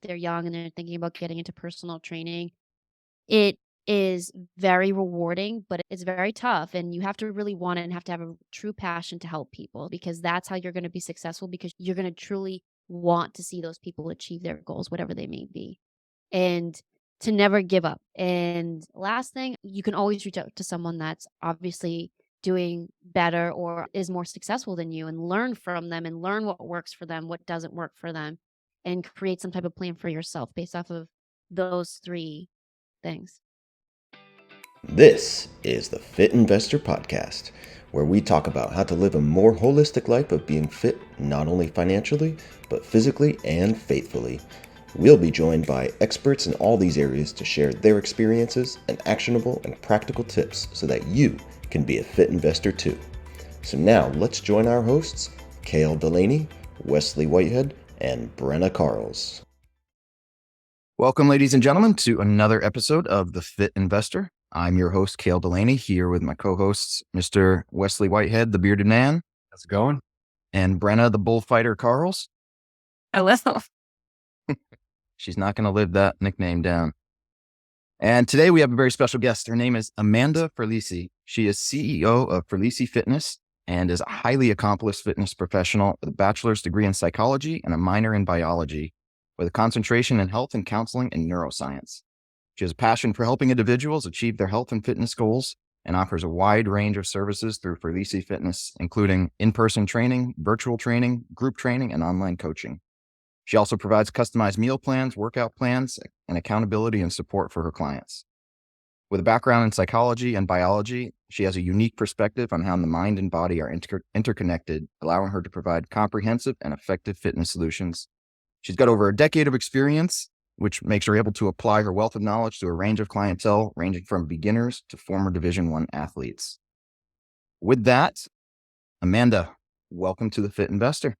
they're young and they're thinking about getting into personal training, it is very rewarding, but it's very tough. And you have to really want it and have to have a true passion to help people because that's how you're going to be successful because you're going to truly want to see those people achieve their goals, whatever they may be. And to never give up. And last thing, you can always reach out to someone that's obviously doing better or is more successful than you and learn from them and learn what works for them, what doesn't work for them, and create some type of plan for yourself based off of those three things. This is the Fit Investor Podcast, where we talk about how to live a more holistic life of being fit, not only financially, but physically and faithfully. We'll be joined by experts in all these areas to share their experiences and actionable and practical tips so that you can be a fit investor too. So now let's join our hosts, Cale Delaney, Wesley Whitehead, and Brenna Carls. Welcome, ladies and gentlemen, to another episode of The Fit Investor. I'm your host, Cale Delaney, here with my co-hosts, Mr. Wesley Whitehead, the bearded man. How's it going? And Brenna, the bullfighter Carls. Hello. She's not going to live that nickname down. And today we have a very special guest. Her name is Amanda Ferlisi. She is CEO of Ferlisi Fitness and is a highly accomplished fitness professional with a bachelor's degree in psychology and a minor in biology, with a concentration in health and counseling and neuroscience. She has a passion for helping individuals achieve their health and fitness goals and offers a wide range of services through Ferlisi Fitness, including in-person training, virtual training, group training, and online coaching. She also provides customized meal plans, workout plans, and accountability and support for her clients. With a background in psychology and biology, she has a unique perspective on how the mind and body are interconnected, allowing her to provide comprehensive and effective fitness solutions. She's got over a decade of experience, which makes her able to apply her wealth of knowledge to a range of clientele, ranging from beginners to former Division I athletes. With that, Amanda, welcome to the Fit Investor.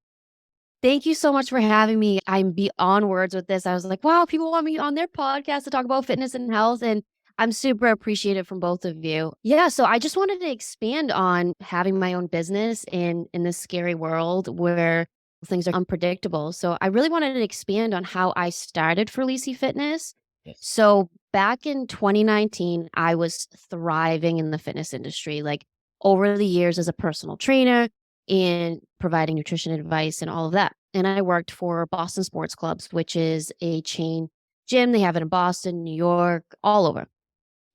Thank you so much for having me. I'm beyond words with this. I was like, wow, people want me on their podcast to talk about fitness and health. And I'm super appreciative from both of you. Yeah, so I just wanted to expand on having my own business in this scary world where things are unpredictable. So I really wanted to expand on how I started Ferlisi Fitness. Yes. So back in 2019, I was thriving in the fitness industry, like over the years as a personal trainer and providing nutrition advice and all of that. And I worked for Boston Sports Clubs, which is a chain gym. They have it in Boston, New York, all over.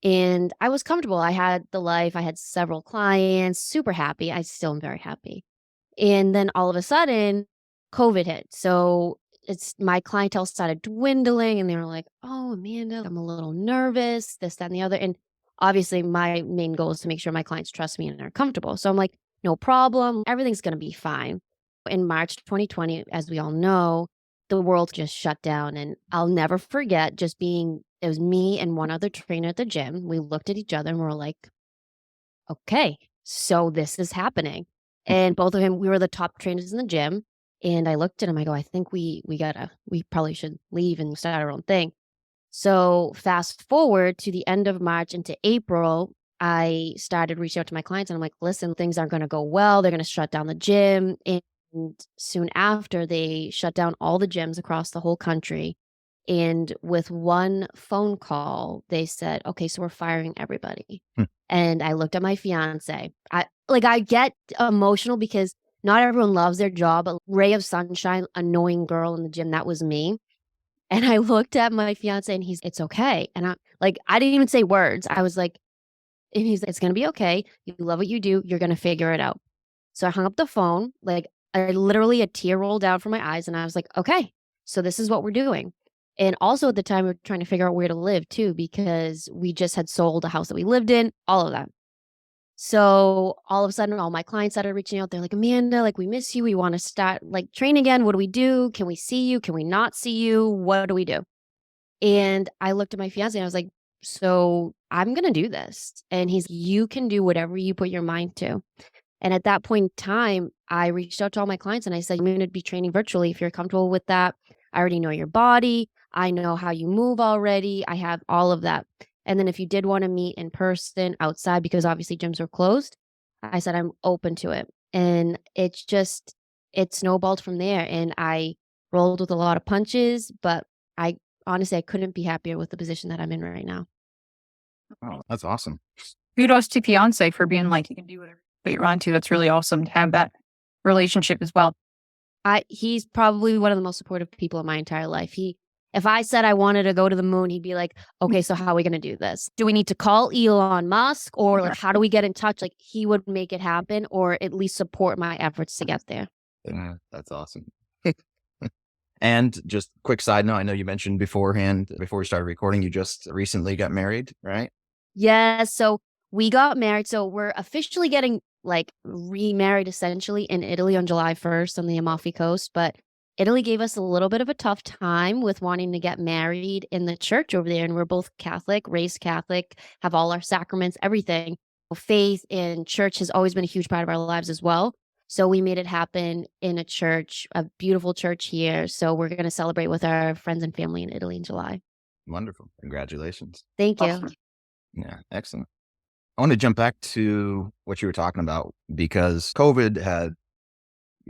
And I was comfortable. I had the life. I had several clients, super happy. I still am very happy. And then all of a sudden, COVID hit. So my clientele started dwindling and they were like, oh, Amanda, I'm a little nervous, this, that, and the other. And obviously my main goal is to make sure my clients trust me and are comfortable. So I'm like, no problem. Everything's going to be fine. In March 2020, as we all know, the world just shut down. And I'll never forget it was me and one other trainer at the gym. We looked at each other and we were like, okay, so this is happening. And both of them, we were the top trainers in the gym. And I looked at him, I go, I think we probably should leave and start our own thing. So fast forward to the end of March into April, I started reaching out to my clients and I'm like, listen, things aren't going to go well. They're going to shut down the gym. And soon after, they shut down all the gyms across the whole country. And with one phone call, they said, okay, so we're firing everybody. And I looked at my fiance. I get emotional because not everyone loves their job. A ray of sunshine, annoying girl in the gym, that was me. And I looked at my fiance and it's okay. And I didn't even say words. I was like, and he's like, it's going to be okay. You love what you do. You're going to figure it out. So I hung up the phone. A tear rolled down from my eyes and I was like, okay, so this is what we're doing. And also at the time, we were trying to figure out where to live too, because we just had sold a house that we lived in, all of that. So all of a sudden, all my clients started reaching out. They're like, Amanda, we miss you. We want to start train again. What do we do? Can we see you? Can we not see you? What do we do? And I looked at my fiance and I was like, so I'm going to do this. And you can do whatever you put your mind to. And at that point in time, I reached out to all my clients and I said, I'm going to be training virtually if you're comfortable with that. I already know your body. I know how you move already. I have all of that. And then if you did want to meet in person outside, because obviously gyms were closed, I said, I'm open to it. And it snowballed from there. And I rolled with a lot of punches, but I honestly, I couldn't be happier with the position that I'm in right now. Oh, that's awesome. Kudos to fiance for being like, you can do whatever you want to. That's really awesome to have that relationship as well. He's probably one of the most supportive people in my entire life. If I said I wanted to go to the moon, he'd be like, "Okay, so how are we gonna do this? Do we need to call Elon Musk or like how do we get in touch?" Like he would make it happen or at least support my efforts to get there. Yeah, that's awesome. And just quick side note, I know you mentioned beforehand, before we started recording, you just recently got married, right? Yeah, so we got married. So we're officially getting like remarried essentially in Italy on July 1st on the Amalfi Coast. But Italy gave us a little bit of a tough time with wanting to get married in the church over there. And we're both Catholic, raised Catholic, have all our sacraments, everything. Faith in church has always been a huge part of our lives as well. So we made it happen in a church, a beautiful church here. So we're going to celebrate with our friends and family in Italy in July. Wonderful. Congratulations. Thank you. Yeah, excellent. I want to jump back to what you were talking about because COVID had,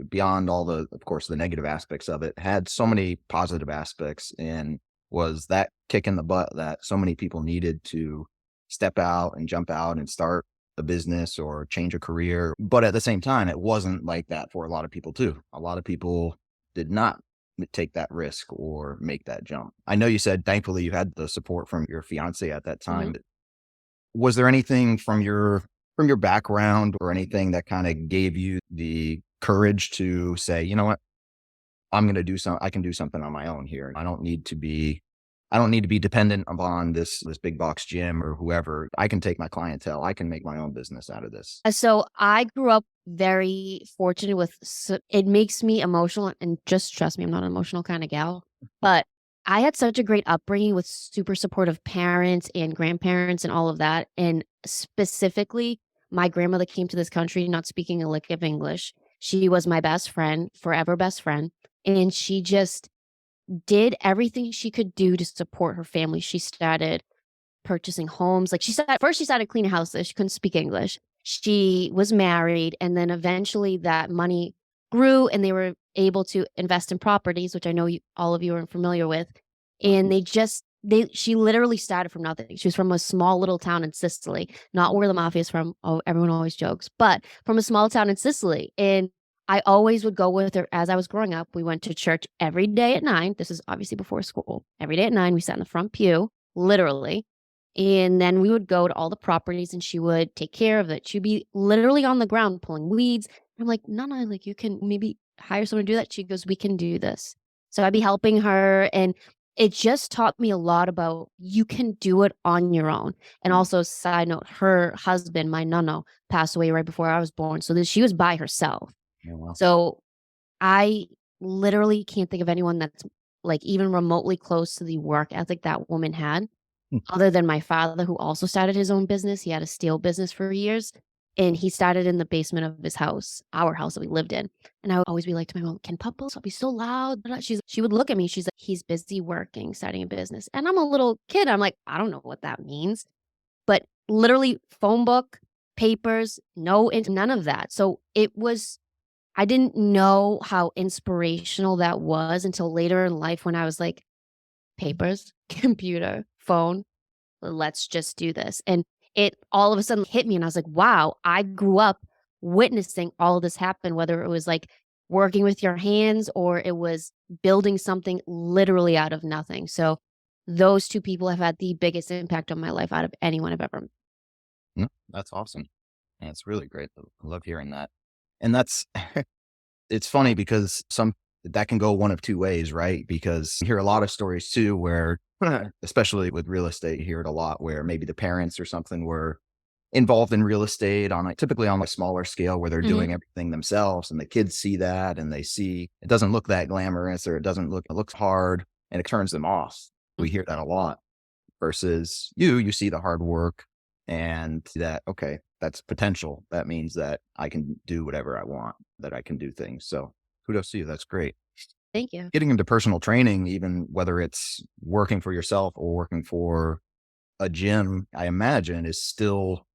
beyond all the, of course, the negative aspects of it, had so many positive aspects and was that kick in the butt that so many people needed to step out and jump out and start a business or change a career. But at the same time, it wasn't like that for a lot of people too. A lot of people did not take that risk or make that jump. I know you said thankfully you had the support from your fiance at that time. Mhm. Was there anything from your background or anything that kind of gave you the courage to say, you know what, I can do something on my own here. I don't need to be dependent upon this big box gym or whoever. I can take my clientele. I can make my own business out of this. So I grew up very fortunate with it makes me emotional and just trust me, I'm not an emotional kind of gal, but I had such a great upbringing with super supportive parents and grandparents and all of that. And specifically, my grandmother came to this country not speaking a lick of English. She was my best friend, forever best friend. And she just did everything she could do to support her family. She started purchasing homes. Like she started cleaning houses. She couldn't speak English. She was married, and then eventually that money grew, and they were able to invest in properties, which I know all of you are familiar with. And she literally started from nothing. She was from a small little town in Sicily, not where the mafia is from. Oh, everyone always jokes, but from a small town in Sicily. And I always would go with her as I was growing up. We went to church every day at 9. This is obviously before school. Every day at 9, we sat in the front pew, literally. And then we would go to all the properties and she would take care of it. She'd be literally on the ground pulling weeds. I'm like, no, no, like you can maybe hire someone to do that. She goes, we can do this. So I'd be helping her. And it just taught me a lot about you can do it on your own. And also, side note, her husband, my nonno, passed away right before I was born. So she was by herself. Yeah, well, So I literally can't think of anyone that's like even remotely close to the work ethic that woman had, other than my father, who also started his own business. He had a steel business for years, and he started in the basement of his house, our house that we lived in. And I would always be like to my mom, "Can Papa stop be so loud?" She would look at me. She's like, "He's busy working, starting a business." And I'm a little kid. I'm like, I don't know what that means, but literally phone book, papers, none of that. So it was I didn't know how inspirational that was until later in life when I was like, papers, computer, phone, let's just do this. And it all of a sudden hit me and I was like, wow, I grew up witnessing all of this happen, whether it was like working with your hands or it was building something literally out of nothing. So those two people have had the biggest impact on my life out of anyone I've ever met. no, that's awesome. That's really great. I love hearing that. And that's it's funny because that can go one of two ways, right? Because you hear a lot of stories too where especially with real estate, you hear it a lot where maybe the parents or something were involved in real estate typically on a smaller scale where they're Mhm. doing everything themselves and the kids see that and they see it doesn't look that glamorous or it looks hard and it turns them off. We hear that a lot versus you see the hard work and that, okay, that's potential. That means that I can do whatever I want, that I can do things. So kudos to you. That's great. Thank you. Getting into personal training, even whether it's working for yourself or working for a gym, I imagine is still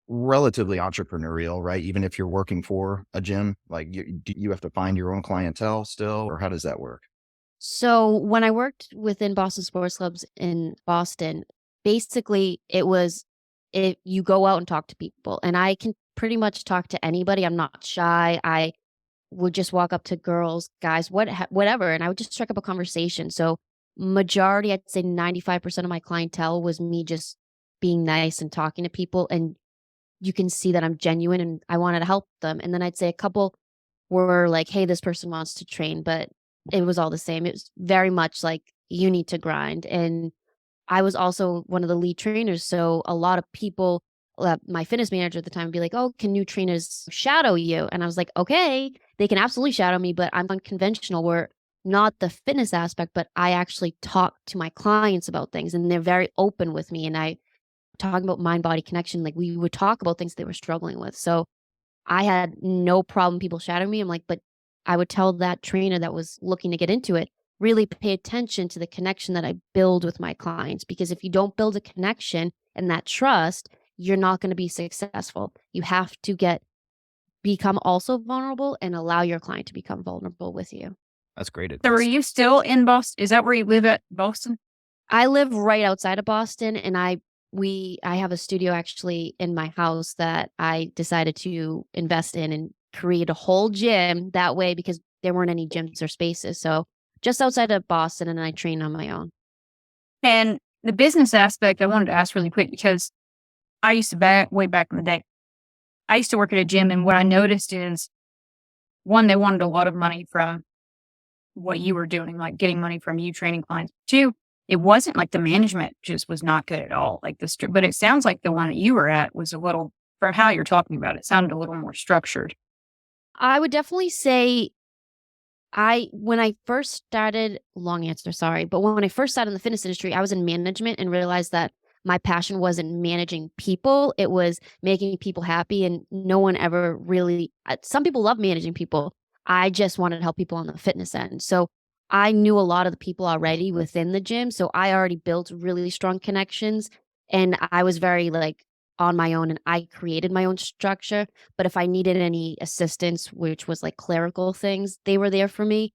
relatively entrepreneurial, right? Even if you're working for a gym, like do you have to find your own clientele still, or how does that work? So when I worked within Boston sports clubs in Boston, basically it was if you go out and talk to people, and I can pretty much talk to anybody. I'm not shy. I would just walk up to girls, guys, whatever, and I would just strike up a conversation. So majority, I'd say 95% of my clientele was me just being nice and talking to people, and you can see that I'm genuine and I wanted to help them. And then I'd say a couple were like, "Hey, this person wants to train," but it was all the same. It was very much like you need to grind. And I was also one of the lead trainers, so a lot of people, my fitness manager at the time would be like, "Oh, can new trainers shadow you?" And I was like, "Okay, they can absolutely shadow me, but I'm unconventional. We're not the fitness aspect, but I actually talk to my clients about things, and they're very open with me. And I talking about mind body connection, like we would talk about things they were struggling with. So I had no problem people shadowing me. I'm like, but I would tell that trainer that was looking to get into it, really pay attention to the connection that I build with my clients. Because if you don't build a connection and that trust, you're not going to be successful. You have to become also vulnerable and allow your client to become vulnerable with you. That's great So are advice. you still in Boston? Is that where you live at, Boston? I live right outside of Boston, and I have a studio actually in my house that I decided to invest in and create a whole gym that way because there weren't any gyms or spaces. So just outside of Boston, and I train on my own. And the business aspect, I wanted to ask really quick because I used to way back in the day, I used to work at a gym. And what I noticed is one, they wanted a lot of money from what you were doing, like getting money from you training clients. Two, it wasn't like the management just was not good at all. Like but it sounds like the one that you were at was a little, from how you're talking about it, sounded a little more structured. I would definitely say when I first started, long answer, sorry, but when I first started in the fitness industry, I was in management and realized that my passion wasn't managing people. It was making people happy. And no one ever really, some people love managing people. I just wanted to help people on the fitness end. So I knew a lot of the people already within the gym. So I already built really strong connections, and I was very like on my own, and I created my own structure. But if I needed any assistance, which was like clerical things, they were there for me.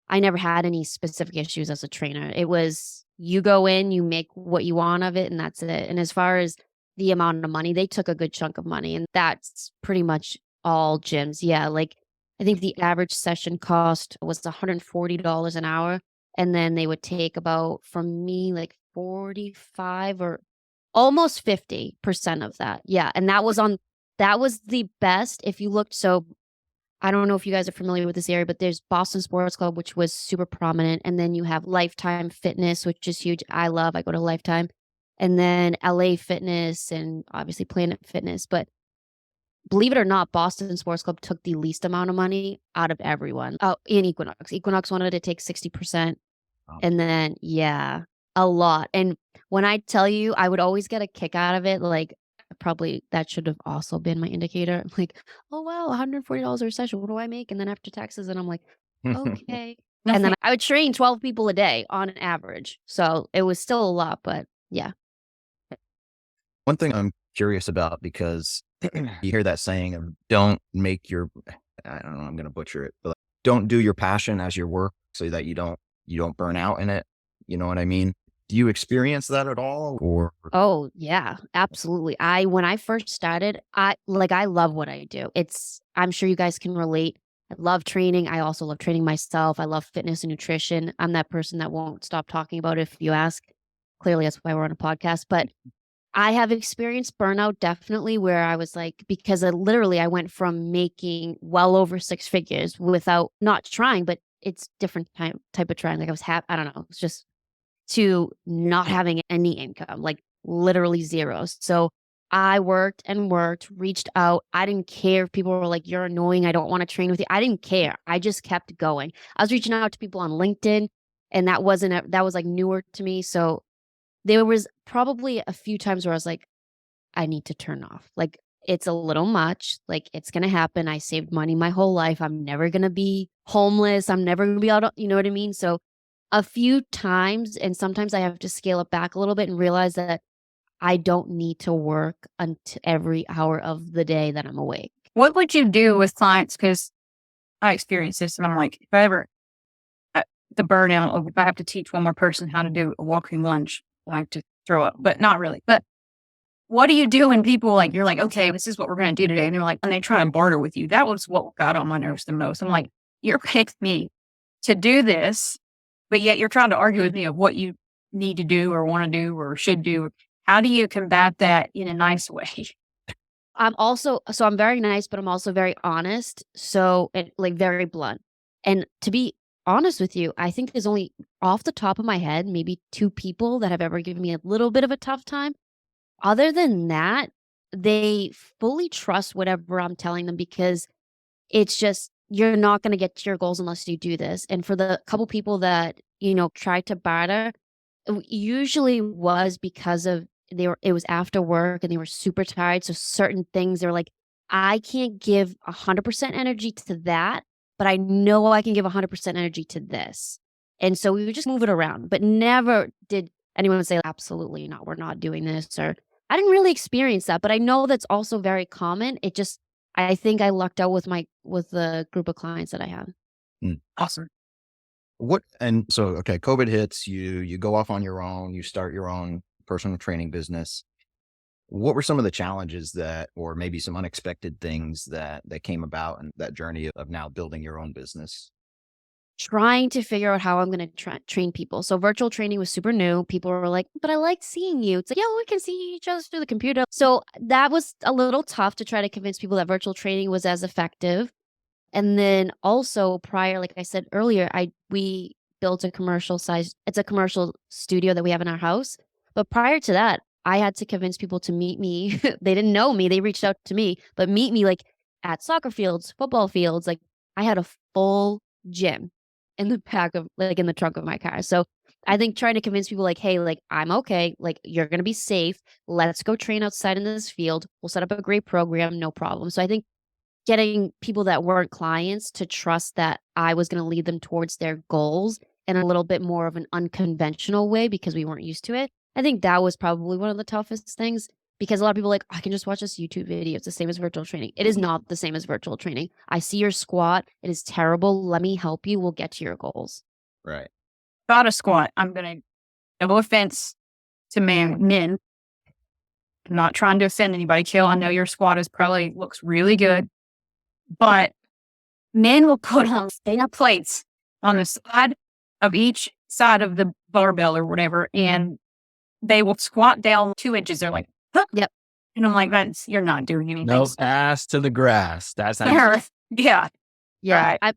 I never had any specific issues as a trainer. It was you go in, you make what you want of it, and that's it. And as far as the amount of money, they took a good chunk of money, and that's pretty much all gyms. Yeah, like I think the average session cost was $140 an hour, and then they would take about from me like 45 or almost 50% of that. Yeah, and that was the best if you looked. So I don't know if you guys are familiar with this area, but there's Boston Sports Club, which was super prominent, and then you have Lifetime Fitness, which is huge. I go to Lifetime, and then LA Fitness and obviously Planet Fitness. But believe it or not, Boston Sports Club took the least amount of money out of everyone. Oh, and Equinox. Equinox wanted to take 60%. Wow. And then, yeah, a lot. And when I tell you, I would always get a kick out of it. Like, probably that should have also been my indicator. I'm like, oh, wow, $140 a session. What do I make? And then after taxes, and I'm like, okay. And then Nothing. I would train 12 people a day on an average. So it was still a lot, but yeah. One thing I'm curious about, because you hear that saying of don't make your, I don't know, I'm going to butcher it, but like, don't do your passion as your work so that you don't burn out in it. You know what I mean? Do you experience that at all? Or Oh, yeah, absolutely. When I first started, I love what I do. I'm sure you guys can relate. I love training. I also love training myself. I love fitness and nutrition. I'm that person that won't stop talking about it if you ask. Clearly, that's why we're on a podcast. But I have experienced burnout definitely where I was like, because I went from making well over six figures without not trying, but it's different type of trying. Like I was I don't know. It's just to not having any income, like literally zero. So I worked and worked, reached out. I didn't care if people were like, "You're annoying. I don't want to train with you." I didn't care. I just kept going. I was reaching out to people on LinkedIn, and that was like newer to me. So there was probably a few times where I was like, I need to turn off. Like, it's a little much. Like, it's going to happen. I saved money my whole life. I'm never going to be homeless. I'm never going to be able to, you know what I mean? So, a few times, and sometimes I have to scale it back a little bit and realize that I don't need to work until every hour of the day that I'm awake. What would you do with clients? Because I experienced this and I'm like, if I ever, the burnout of if I have to teach one more person how to do a walking lunge, I have to throw up, but not really. But what do you do when people like, you're like, okay, this is what we're going to do today. And they're like, and they try and barter with you. That was what got on my nerves the most. I'm like, you're paying me to do this, but yet you're trying to argue with me of what you need to do or want to do or should do. How do you combat that in a nice way? I'm very nice, but I'm also very honest. So, and like very blunt. And to be honest with you, I think there's only off the top of my head, maybe 2 people that have ever given me a little bit of a tough time. Other than that, they fully trust whatever I'm telling them because it's just, you're not going to get to your goals unless you do this. And for the couple people that, tried to barter, usually was because of it was after work and they were super tired. So certain things, they're like, I can't give 100% energy to that, but I know I can give 100% energy to this. And so we would just move it around, but never did anyone say, absolutely not, we're not doing this. Or I didn't really experience that, but I know that's also very common. I think I lucked out with the group of clients that I have. Awesome. Okay, COVID hits, you go off on your own, you start your own personal training business. What were some of the challenges or maybe some unexpected things that came about in that journey of now building your own business? Trying to figure out how I'm going to train people. So virtual training was super new. People were like, but I like seeing you. It's like, yeah, well, we can see each other through the computer. So that was a little tough to try to convince people that virtual training was as effective. And then also prior, like I said earlier, we built it's a commercial studio that we have in our house. But prior to that, I had to convince people to meet me. They didn't know me. They reached out to me, but meet me like at soccer fields, football fields. Like I had a full gym in the trunk of my car. So I think trying to convince people like, hey, like I'm okay. Like you're going to be safe. Let's go train outside in this field. We'll set up a great program. No problem. So I think getting people that weren't clients to trust that I was going to lead them towards their goals in a little bit more of an unconventional way because we weren't used to it. I think that was probably one of the toughest things because a lot of people are like, I can just watch this YouTube video. It's the same as virtual training. It is not the same as virtual training. I see your squat. It is terrible. Let me help you. We'll get to your goals. Right. About a squat, I'm going to, no offense to men. I'm not trying to offend anybody. Kill, I know your squat looks really good, but men will put on stand-up plates on the side of each side of the barbell or whatever, and they will squat down 2 inches. They're like, huh. Yep. And I'm like, you're not doing anything. No ass to the grass. That's how yeah. Yeah. Right.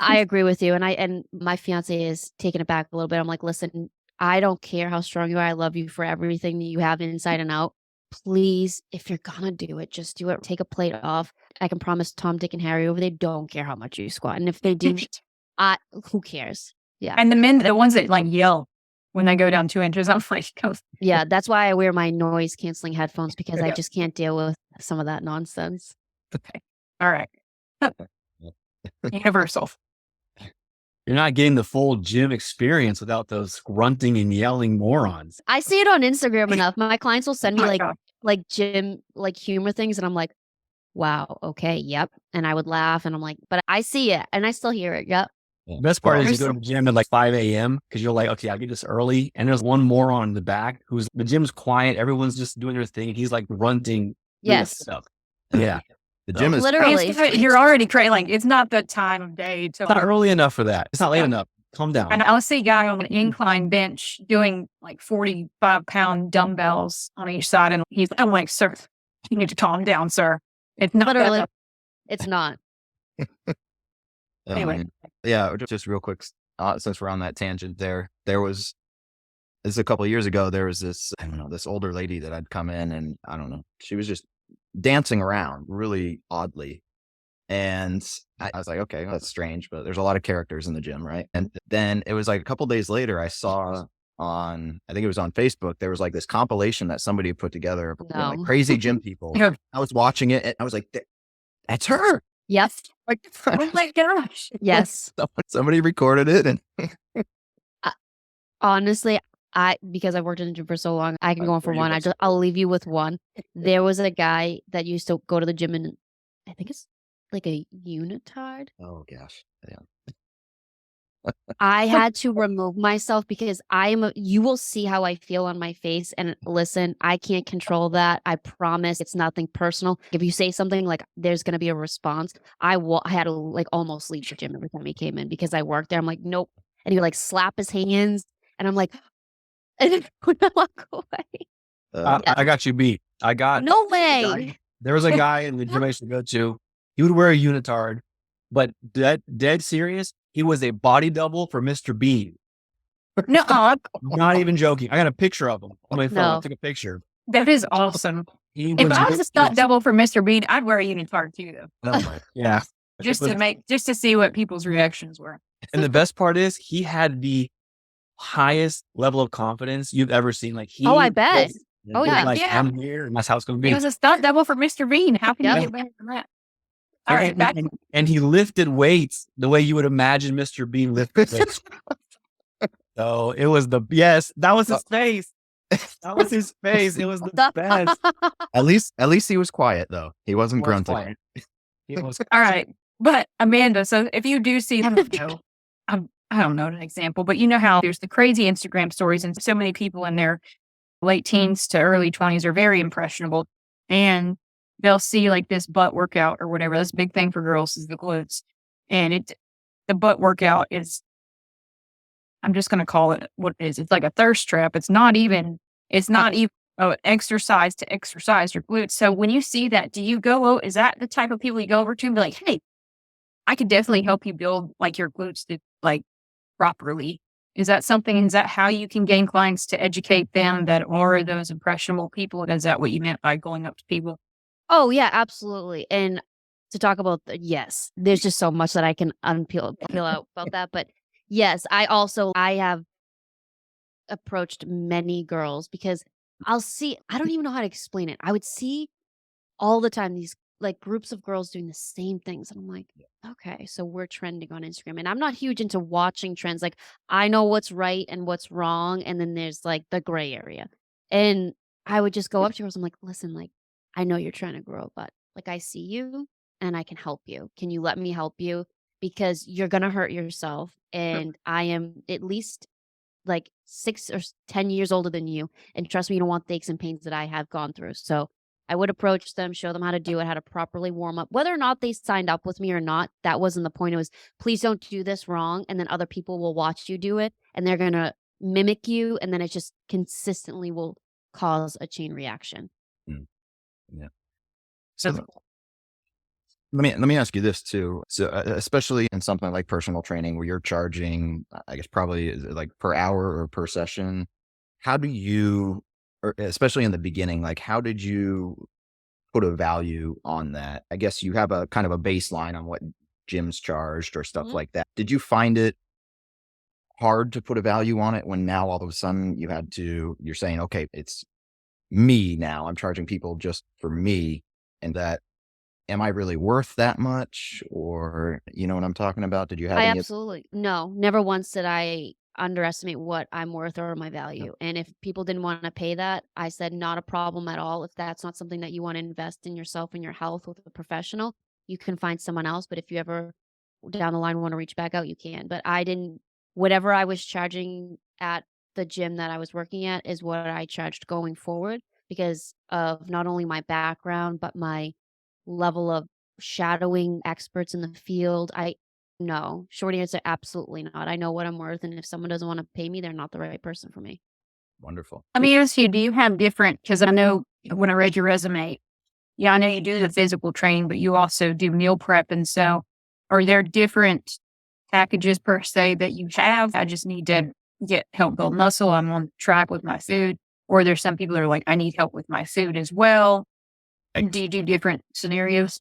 I agree with you. And my fiance is taken aback a little bit. I'm like, listen, I don't care how strong you are. I love you for everything that you have inside and out. Please, if you're gonna do it, just do it. Take a plate off. I can promise Tom, Dick, and Harry over there don't care how much you squat. And if they do, who cares? Yeah. And the ones that like yell when they go down 2 inches, I'm like, yeah, that's why I wear my noise canceling headphones because I just can't deal with some of that nonsense. Okay. All right. Universal. You're not getting the full gym experience without those grunting and yelling morons. I see it on Instagram enough. My clients will send me like gym, like humor things. And I'm like, wow, okay, yep. And I would laugh and I'm like, but I see it and I still hear it. Yep. The best part is you go to the gym at like 5 a.m. because you're like, okay, I'll get this early. And there's one moron in the back the gym's quiet. Everyone's just doing their thing. And he's like grunting. Yes. Stuff. Yeah. The gym is literally, you're already crazy. Like it's not the time of day. It's not early enough for that. It's not late enough. Calm down. And I'll see a guy on an incline bench doing like 45-pound dumbbells on each side. And I'm like, sir, you need to calm down, sir. It's not literally, it's not. Anyway. Yeah, just real quick, since we're on that tangent this is a couple of years ago, there was this older lady that I'd come in and I don't know, she was just dancing around really oddly. And I was like, okay, well, that's strange, but there's a lot of characters in the gym, right? And then it was like a couple of days later, I saw I think it was on Facebook, there was like this compilation that somebody put together of like crazy gym people. I was watching it and I was like, that's her. Yes. Like, oh my gosh. Yes. Somebody recorded it. And honestly, because I've worked in the gym for so long, I can go on for one. I'll leave you with one. There was a guy that used to go to the gym and I think it's like a unitard. Oh gosh. Yeah. I had to remove myself because you will see how I feel on my face. And listen, I can't control that. I promise it's nothing personal. If you say something like there's going to be a response, I had to like almost leave the gym every time he came in because I worked there. I'm like, nope. And he would like slap his hands and I'm like, and then would not walk away. Yeah. I got you beat. No way. There was a guy in the gym I used to go to. He would wear a unitard, but dead serious. He was a body double for Mr. Bean. No, Not even joking. I got a picture of him on my phone. I No. took a picture. that is awesome. He If I was a stunt ridiculous. double for Mr. Bean, I'd wear a unitard too, though, Oh my, yeah. just to see what people's reactions were. And the best part is he had the highest level of confidence you've ever seen. Like Oh, I bet. was- Oh, he was yeah. like, Yeah. I'm here and that's how it's going to He be. was a stunt double for Mr. Bean. How can Yep. you get better than that? All right, back. And he lifted weights the way you would imagine Mr. Bean lifted weights. So it was that was his face. That was his face. It was the best. At least he was quiet though. He wasn't grunting. Quiet. He was All right. But Amanda, so if you do see, I don't know an example, but you know how there's the crazy Instagram stories and so many people in their late teens to early 20s are very impressionable and they'll see like this butt workout or whatever. This big thing for girls is the glutes. And the butt workout is, I'm just going to call it what it is. It's like a thirst trap. It's not even exercise to exercise your glutes. So when you see that, is that the type of people you go over to and be like, hey, I could definitely help you build like your glutes to like properly. Is that how you can gain clients to educate them that are those impressionable people? Is that what you meant by going up to people? Oh, yeah, absolutely. And to talk about yes, there's just so much that I can peel out about that. But yes, I have approached many girls because I don't even know how to explain it. I would see all the time these like groups of girls doing the same things. And I'm like, okay, so we're trending on Instagram. And I'm not huge into watching trends. Like I know what's right and what's wrong. And then there's like the gray area. And I would just go up to girls. I'm like, listen, like, I know you're trying to grow, but like I see you and I can help you. Can you let me help you? Because you're gonna hurt yourself. And I am at least like 6 or 10 years older than you. And trust me, you don't want the aches and pains that I have gone through. So I would approach them, show them how to do it, how to properly warm up. Whether or not they signed up with me or not, that wasn't the point. It was, please don't do this wrong. And then other people will watch you do it and they're going to mimic you. And then it just consistently will cause a chain reaction. Yeah. So Let me ask you this too. So, especially in something like personal training where you're charging, I guess probably is it like per hour or per session. How do you, or especially in the beginning, like how did you put a value on that? I guess you have a kind of a baseline on what gyms charged or stuff like that. Did you find it hard to put a value on it when now all of a sudden you're saying, okay, it's me now. I'm charging people just for me, and that. Am I really worth that much? Or, you know what I'm talking about? Did you have any? No, never once did I underestimate what I'm worth or my value. And if people didn't want to pay that, I said, not a problem at all. If that's not something that you want to invest in yourself and your health with a professional, you can find someone else. But if you ever down the line want to reach back out, you can. But whatever I was charging at the gym that I was working at is what I charged going forward because of not only my background, but my level of shadowing experts in the field. No, short answer, absolutely not. I know what I'm worth. And if someone doesn't want to pay me, they're not the right person for me. Wonderful. let me ask you, do you have because I know when I read your resume, I know you do the physical training, but you also do meal prep. And so are there different packages per se that you have? I just need to help build muscle. I'm on track with my food. Or there's some people that are like, I need help with my food as well. Do you do different scenarios?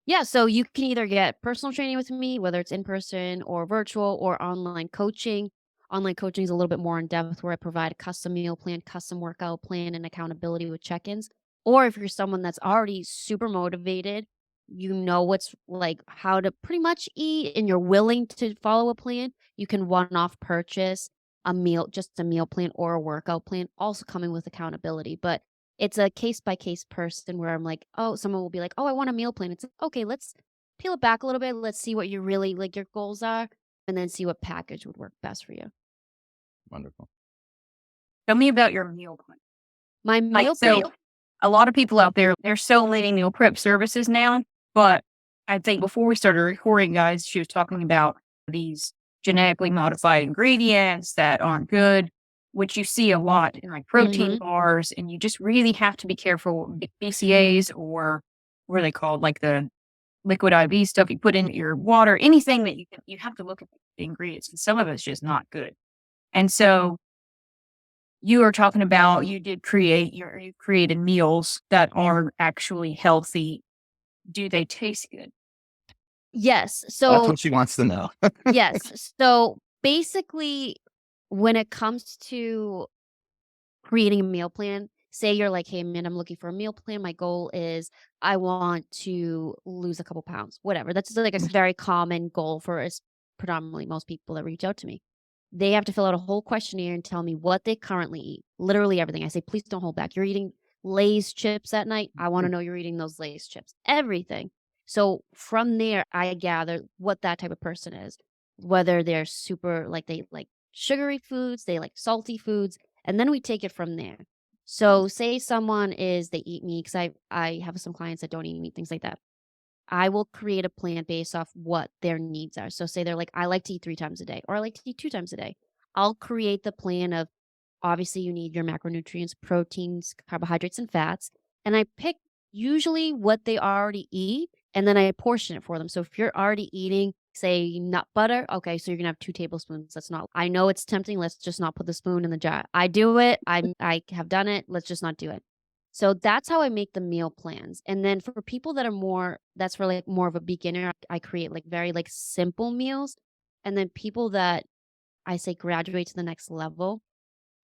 Yeah, so you can either get personal training with me, whether it's in person or virtual or online coaching. Online coaching is a little bit more in depth where I provide a custom meal plan, custom workout plan, and accountability with check-ins. Or if you're someone that's already super motivated, you know what's like how to pretty much eat and you're willing to follow a plan, you can one-off purchase just a meal plan or a workout plan, also coming with accountability. But it's a case by case person where I'm like, oh, someone will be like, oh, I want a meal plan. It's like, okay, let's peel it back a little bit. Let's see what you really like your goals are. and then see what package would work best for you. Wonderful. Tell me about your meal plan. My meal plan. A lot of people out there, there's so many meal prep services now, but I think before we started recording, guys, she was talking about these genetically modified ingredients that aren't good, which you see a lot in like protein bars, and you just really have to be careful with BCAAs or what are they called, like the liquid IV stuff you put in your water, anything that you have to look at the ingredients, and some of it's just not good. And so you are talking about you created meals that are actually healthy. Do they taste good? Yes. That's So what she wants to know. yes. So basically, when it comes to creating a meal plan, say you're like, hey, man, I'm looking for a meal plan. My goal is I want to lose a couple pounds, whatever. That's like a very common goal for predominantly most people that reach out to me. They have to fill out a whole questionnaire and tell me what they currently eat. Literally everything. I say, please don't hold back. You're eating Lay's chips at night. I want to know you're eating those Lay's chips. Everything. So from there, I gather what that type of person is, whether they're super, like they like sugary foods, they like salty foods, and then we take it from there. So say someone they eat meat, because I have some clients that don't eat meat, things like that. I will create a plan based off what their needs are. So say they're like, I like to eat 3 times a day, or I like to eat 2 times a day. I'll create the plan of, obviously you need your macronutrients, proteins, carbohydrates, and fats. And I pick usually what they already eat, and then I portion it for them. So if you're already eating, say, nut butter, okay, so you're gonna have 2 tablespoons. I know it's tempting. Let's just not put the spoon in the jar. I do it. I have done it. Let's just not do it. So that's how I make the meal plans. And then for people that are that's for like more of a beginner, I create like very like simple meals. And then people that I say graduate to the next level,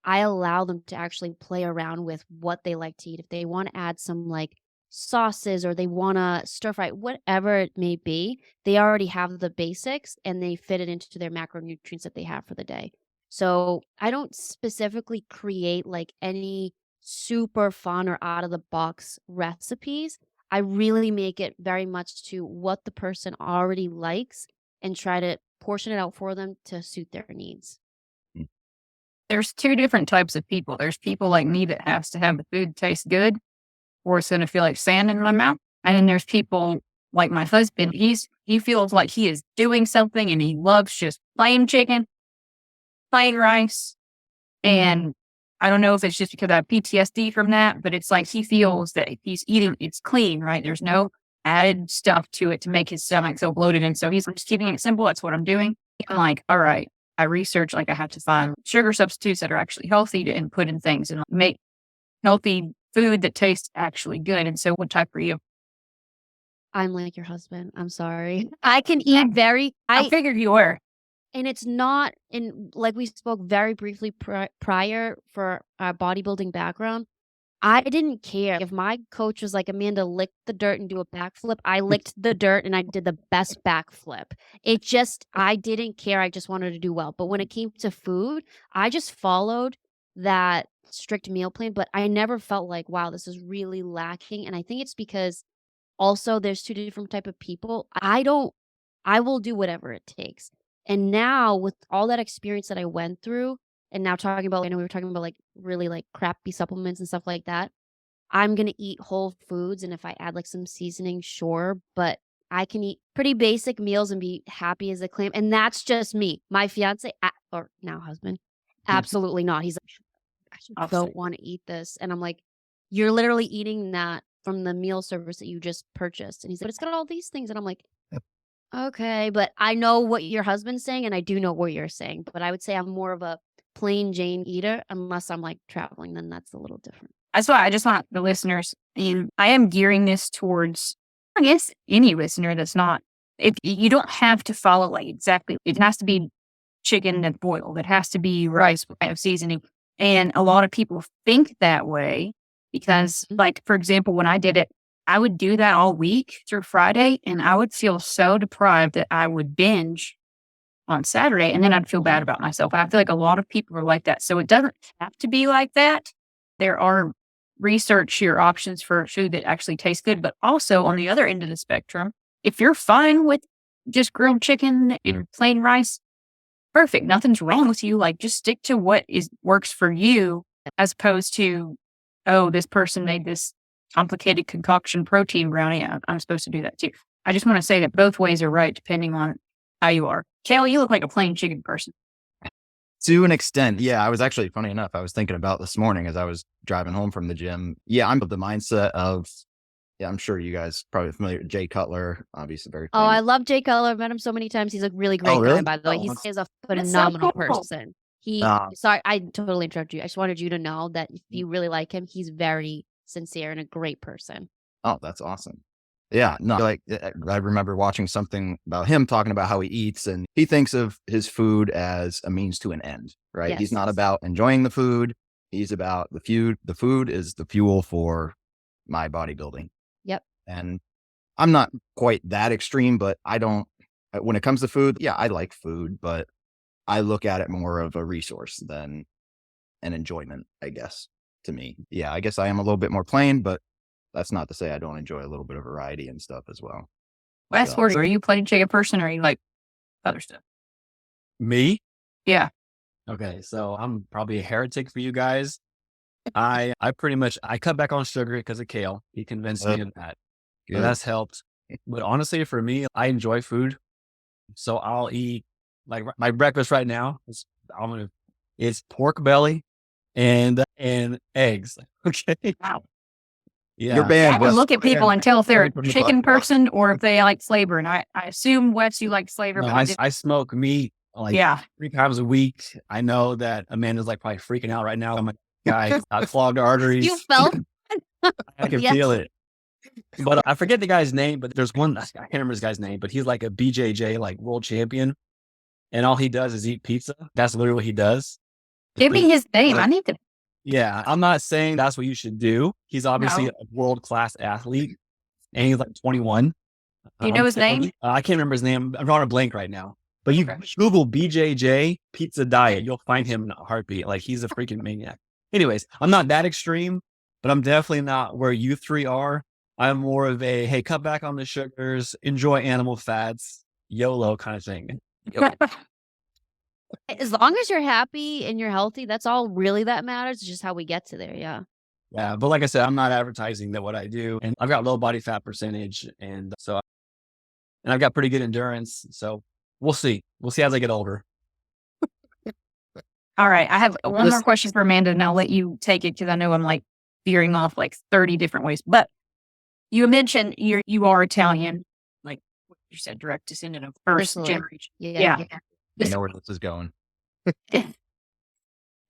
I allow them to actually play around with what they like to eat. If they want to add some like sauces or they want to stir fry, whatever it may be, they already have the basics and they fit it into their macronutrients that they have for the day. So I don't specifically create like any super fun or out of the box recipes. I really make it very much to what the person already likes and try to portion it out for them to suit their needs. There's 2 different types of people. There's people like me that has to have the food taste good or it's going to feel like sand in my mouth. And then there's people like my husband. He feels like he is doing something and he loves just plain chicken, plain rice. And I don't know if it's just because I have PTSD from that, but it's like he feels that he's eating, it's clean, right? There's no added stuff to it to make his stomach so bloated. And so he's just keeping it simple. That's what I'm doing. I'm like, all right, I research, like I have to find sugar substitutes that are actually healthy to input in things and make healthy food that tastes actually good. And so what type are you? I'm like your husband. I'm sorry. I can eat I figured you were. and it's not like we spoke very briefly prior for our bodybuilding background. I didn't care if my coach was like, Amanda, lick the dirt and do a backflip. I licked the dirt and I did the best backflip. I didn't care. I just wanted to do well. But when it came to food, I just followed that strict meal plan. But I never felt like, wow, this is really lacking. And I think it's because also there's 2 different type of people. I will do whatever it takes. And now with all that experience that I went through, and now talking about, I know we were talking about like really like crappy supplements and stuff like that. I'm going to eat whole foods. And if I add like some seasoning, sure. But I can eat pretty basic meals and be happy as a clam. And that's just me. My fiance, or now husband, absolutely not. He's like, I don't want to eat this. And I'm like, you're literally eating that from the meal service that you just purchased. And he's like, but it's got all these things. And I'm like, okay, but I know what your husband's saying and I do know what you're saying. But I would say I'm more of a plain Jane eater unless I'm like traveling, then that's a little different. That's why I just want the listeners, I am gearing this towards, I guess, any listener that's not, if you don't have to follow like exactly, it has to be chicken that's boiled. It has to be rice with kind of seasoning. And a lot of people think that way because like, for example, when I did it, I would do that all week through Friday and I would feel so deprived that I would binge on Saturday and then I'd feel bad about myself. I feel like a lot of people are like that. So it doesn't have to be like that. There are research your options for food that actually tastes good, but also on the other end of the spectrum, if you're fine with just grilled chicken and plain rice, perfect. Nothing's wrong with you. Like, just stick to what works for you, as opposed to, oh, this person made this complicated concoction protein brownie. I'm supposed to do that too. I just want to say that both ways are right, depending on how you are. Kayla, you look like a plain chicken person. To an extent. Yeah. I was actually, funny enough, I was thinking about this morning as I was driving home from the gym. Yeah. I'm of the mindset of, yeah, I'm sure you guys probably familiar with Jay Cutler, obviously very Oh, I famous. love Jay Cutler. I've met him so many times. He's a really Oh, great guy, really? by the way. Oh, He that's, is a That's so phenomenal cool. person. uh, Sorry, I totally interrupted you. I just wanted you to know that if you really like him, he's very sincere and a great person. oh, that's awesome. Yeah. No, like I remember watching something about him talking about how he eats, and he thinks of his food as a means to an end, right? He's Yes. not about enjoying the food. He's about the food. The food is the fuel for my bodybuilding. Yep. And I'm not quite that extreme, but I don't, when it comes to food, yeah, I like food, but I look at it more of a resource than an enjoyment, I guess, to me. Yeah, I guess I am a little bit more plain, but that's not to say I don't enjoy a little bit of variety and stuff as well. Last So, word, are you a plain chicken person, or are you like other stuff? Me? Yeah. Okay, so I'm probably a heretic for you guys. I pretty much I cut back on sugar because of Kale. He convinced me of that. So good. that's helped. But honestly, for me, I enjoy food. So I'll eat like my breakfast right now is it's pork belly and eggs. Okay. Wow. You're Yeah. I banned, have to Wes. look at people and tell if they're a From the chicken podcast. person or if they like flavor. And I assume, Wes, you like flavor, No, but I didn't. I smoke meat like Yeah. 3 times a week. I know that Amanda's like probably freaking out right now. I'm like, guy, I clogged arteries. You felt I can Yes. feel it. But I forget the guy's name, but there's one, I can't remember his guy's name, but he's like a BJJ, like world champion. And all he does is eat pizza. That's literally what he does. Give me his name. I need to. Yeah. I'm not saying that's what you should do. He's obviously No. a world-class athlete and he's like 21. Do you know his name? I can't remember his name. I'm drawing a blank right now. But you Google BJJ pizza diet, you'll find him in a heartbeat. Like he's a freaking maniac. Anyways, I'm not that extreme, but I'm definitely not where you three are. I'm more of a, hey, cut back on the sugars, enjoy animal fats, YOLO kind of thing. as long as you're happy and you're healthy, that's all really that matters. It's just how we get to there. Yeah. Yeah. But like I said, I'm not advertising that what I do. And I've got low body fat percentage. And I've got pretty good endurance. So we'll see. We'll see as I get older. All right. I have one more question for Amanda, and I'll let you take it because I know I'm like veering off like 30 different ways. But you mentioned you are Italian, like what you said, direct descendant of first Personally. generation. Yeah. I know where this is going. I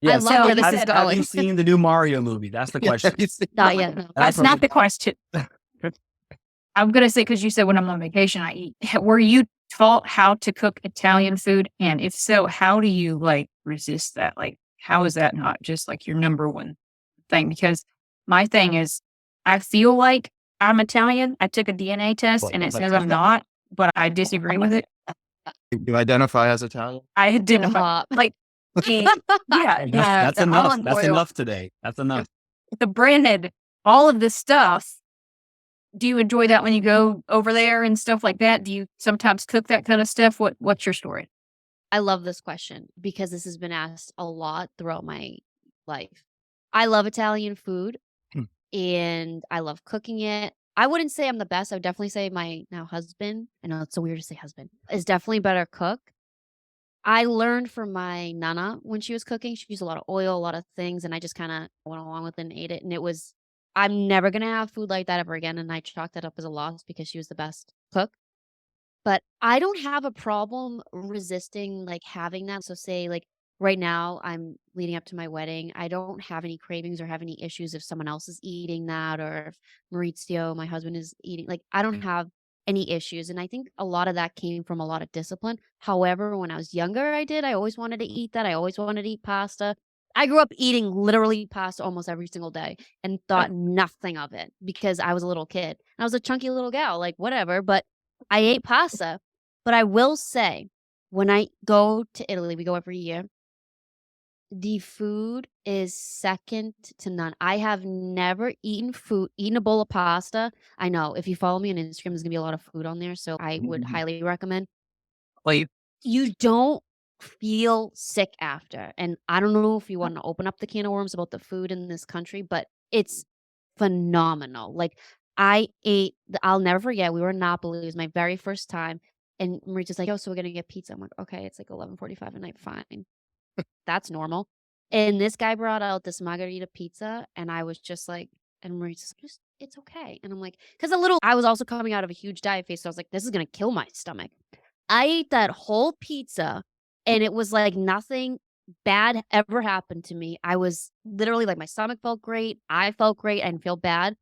Yeah. love where this is Have going. you seen the new Mario movie? That's the question. Not yet. No. That's not the question. I'm going to say, because you said when I'm on vacation, I eat. Were you taught how to cook Italian food? And if so, how do you like resist that? Like, how is that not just like your number one thing? Because my thing is, I feel like I'm Italian. I took a DNA test and it says I'm not, but I disagree with it. You identify as Italian? I identify Stop. like, yeah, That's the enough. olive That's oil, enough today. That's enough. the bread, all of this stuff. Do you enjoy that when you go over there and stuff like that? Do you sometimes cook that kind of stuff? What's your story? I love this question because this has been asked a lot throughout my life. I love Italian food and I love cooking it. I wouldn't say I'm the best. I would definitely say my now husband, I know it's so weird to say husband, is definitely a better cook. I learned from my nana when she was cooking. She used a lot of oil, a lot of things, and I just kind of went along with it and ate it. And I'm never going to have food like that ever again. And I chalked that up as a loss because she was the best cook. But I don't have a problem resisting like having that. So say like right now I'm leading up to my wedding. I don't have any cravings or have any issues if someone else is eating that or if Maurizio, my husband, is eating. Like I don't have any issues. And I think a lot of that came from a lot of discipline. However, when I was younger, I always wanted to eat that. I always wanted to eat pasta. I grew up eating literally pasta almost every single day and thought nothing of it because I was a little kid. I was a chunky little gal, like whatever, but I ate pasta. But I will say, when I go to Italy, we go every year, the food is second to none. I have never eaten a bowl of pasta. I know if you follow me on Instagram, there's gonna be a lot of food on there. So I would highly recommend. Well, You don't feel sick after. And I don't know if you want to open up the can of worms about the food in this country, but it's phenomenal. Like I'll never forget. We were in Napoli. It was my very first time, and Marie's just like, "Oh, so we're gonna get pizza." I'm like, "Okay, it's like 11:45 at night. Fine, that's normal." And this guy brought out this margarita pizza, and I was just like, and Marie's just it's okay. And I'm like, because I was also coming out of a huge diet phase, so I was like, this is gonna kill my stomach. I ate that whole pizza, and it was like nothing bad ever happened to me. I was literally like, my stomach felt great. I felt great. I didn't feel bad.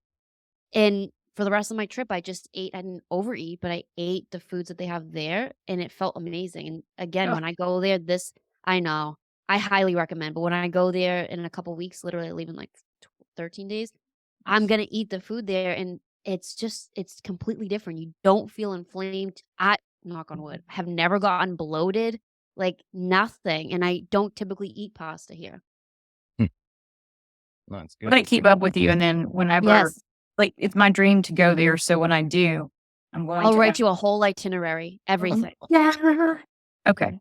And for the rest of my trip, I just ate. I didn't overeat, but I ate the foods that they have there, and it felt amazing. And again, Oh, when I go there, I know I highly recommend. But when I go there in a couple weeks, literally I leave in like 13 days, I'm gonna eat the food there, and it's completely different. You don't feel inflamed. I knock on wood, have never gotten bloated, like nothing. And I don't typically eat pasta here. Hmm. That's I'm good. gonna keep up with you, and then whenever, Yes, like, it's my dream to go there. So when I do, I'm going I'll to. write you a whole itinerary, everything. Yeah. Okay.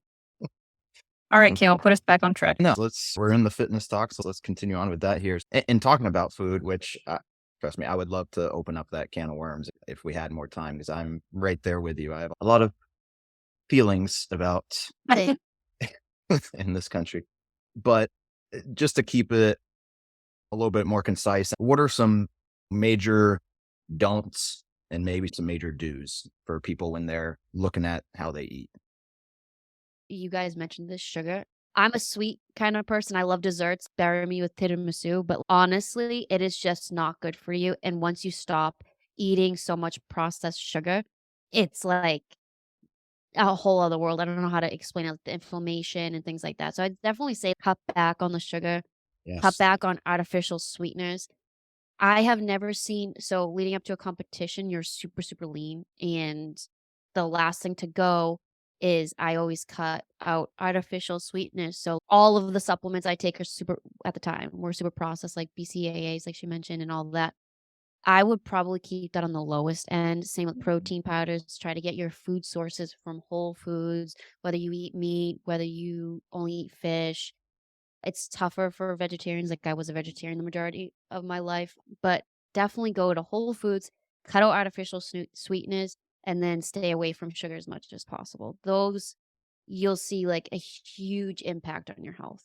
All right, Kale, put us back on track. No, we're in the fitness talk, so let's continue on with that here. And talking about food, which trust me, I would love to open up that can of worms if we had more time, because I'm right there with you. I have a lot of feelings about Same. in this country, but just to keep it a little bit more concise, what are some major don'ts and maybe some major do's for people when they're looking at how they eat? You guys mentioned this sugar. I'm a sweet kind of person. I love desserts. Bury me with tiramisu, but honestly, it is just not good for you. And once you stop eating so much processed sugar, it's like a whole other world. I don't know how to explain it, the inflammation and things like that. So I definitely say cut back on the sugar, cut Yes. back on artificial sweeteners. I have never seen so leading up to a competition, you're super, super lean. And the last thing to go is I always cut out artificial sweeteners. So all of the supplements I take are super at the time were super processed, like BCAAs, like she mentioned, and all of that. I would probably keep that on the lowest end. Same with protein powders. Try to get your food sources from whole foods, whether you eat meat, whether you only eat fish. It's tougher for vegetarians, like, I was a vegetarian the majority of my life, but definitely go to Whole Foods, cut out artificial sweeteners, and then stay away from sugar as much as possible. Those you'll see, like, a huge impact on your health.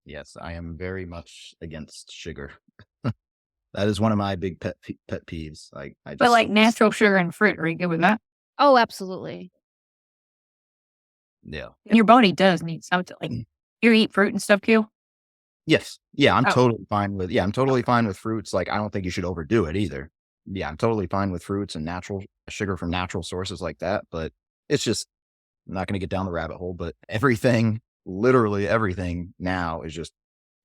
Yes, I am very much against sugar. That is one of my big pet peeves. Like I But just like natural sugar and fruit, are you good with that? Oh, absolutely. yeah. And your body does need something. Like, Mm. you eat fruit and stuff, Kale? Yes. Yeah, I'm Oh, totally fine with I'm totally fine with fruits. Like I don't think you should overdo it either. Yeah, I'm totally fine with fruits and natural sugar from natural sources like that, but it's just I'm not going to get down the rabbit hole, but everything, literally everything now is just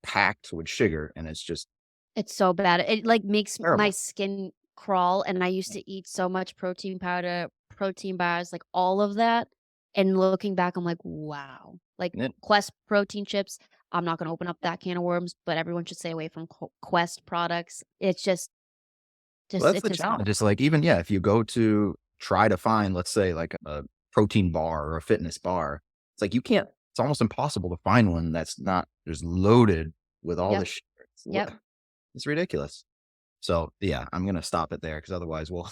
packed with sugar and it's just It's so bad. It, like, makes my terrible. skin crawl, and I used to eat so much protein powder, protein bars, like, all of that, and looking back, I'm like, "Wow." Like, And it, Quest protein chips, I'm not gonna open up that can of worms, but everyone should stay away from Quest products. It's well, that's it's the just challenge. It's like even if you go to try to find, let's say, like a protein bar or a fitness bar, it's like you can't. It's almost impossible to find one that's not just loaded with all Yep, this sugar. yep. It's ridiculous. So yeah, I'm gonna stop it there because otherwise we'll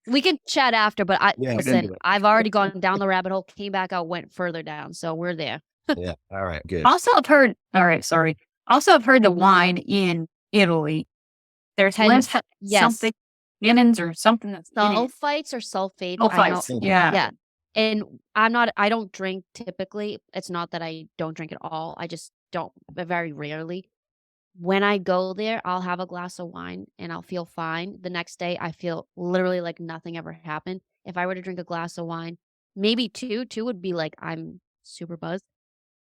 We can chat after, but I yeah get listen, into it. I've already gone down the rabbit hole, came back out, went further down, so we're there. Yeah. All right. Good. also, I've heard, all right, sorry. Also, I've heard the wine in Italy, there's Ten less yes. something, tannins or something that's in it. Sulfites or sulfates, I know Sulfites. Yeah. yeah, and I don't drink typically. It's not that I don't drink at all, I just don't very rarely. When I go there, I'll have a glass of wine and I'll feel fine. The next day, I feel literally like nothing ever happened. If I were to drink a glass of wine, maybe 2 would be like I'm super buzzed.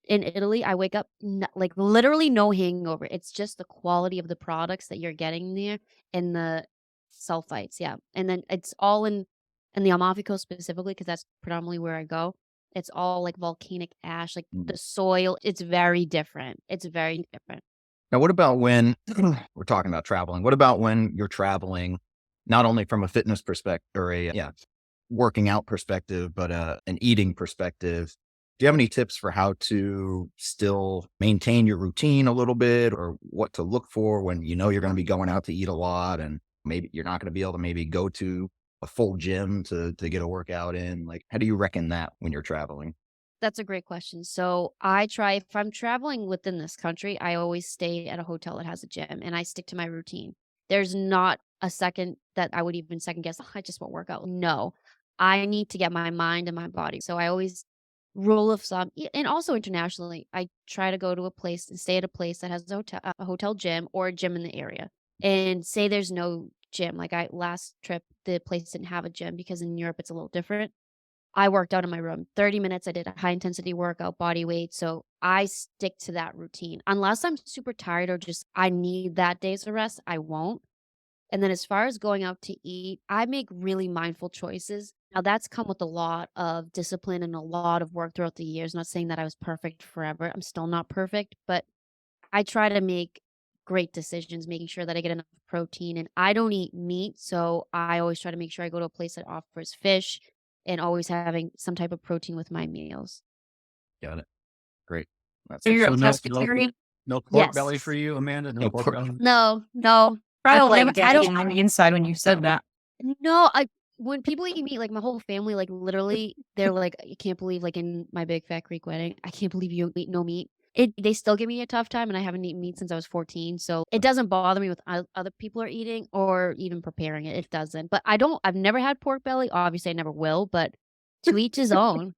In Italy, I wake up like literally no hangover. It's just the quality of the products that you're getting there and the sulfites, yeah. And then it's all in the Amalfi Coast specifically because that's predominantly where I go. It's all like volcanic ash, like Mm. the soil. It's very different. It's very different. Now, what about when we're talking about traveling? What about when you're traveling, not only from a fitness perspective or a working out perspective, but an eating perspective? Do you have any tips for how to still maintain your routine a little bit, or what to look for when you know you're going to be going out to eat a lot and maybe you're not going to be able to maybe go to a full gym to get a workout in? Like, how do you reckon that when you're traveling? That's a great question. So I try, if I'm traveling within this country, I always stay at a hotel that has a gym and I stick to my routine. There's not a second that I would even second guess, "Oh, I just won't work out." No, I need to get my mind and my body. So I always rule of thumb, and also internationally, I try to go to a place and stay at a place that has a hotel gym or a gym in the area. And say there's no gym, like I last trip, the place didn't have a gym because in Europe it's a little different. I worked out in my room. 30 minutes, I did a high intensity workout, body weight. So I stick to that routine. Unless I'm super tired or just I need that day's of rest, I won't. And then as far as going out to eat, I make really mindful choices. Now that's come with a lot of discipline and a lot of work throughout the years. Not saying that I was perfect forever. I'm still not perfect, but I try to make great decisions, making sure that I get enough protein, and I don't eat meat, so I always try to make sure I go to a place that offers fish and always having some type of protein with my meals. Got it. Great. That's So you're a So no, pescatarian? no pork Yes. belly for you, Amanda. No no pork pork. belly. No, no. I I felt like like I don't gagging on the inside when you said that. no, I when people eat meat, like, my whole family, like, literally, they're like, "I can't believe," like, in my big fat Greek wedding, "I can't believe you eat no meat." They still give me a tough time, and I haven't eaten meat since I was 14, so it doesn't bother me with other people are eating or even preparing it, it doesn't. But I've never had pork belly, obviously, I never will, but to each his own.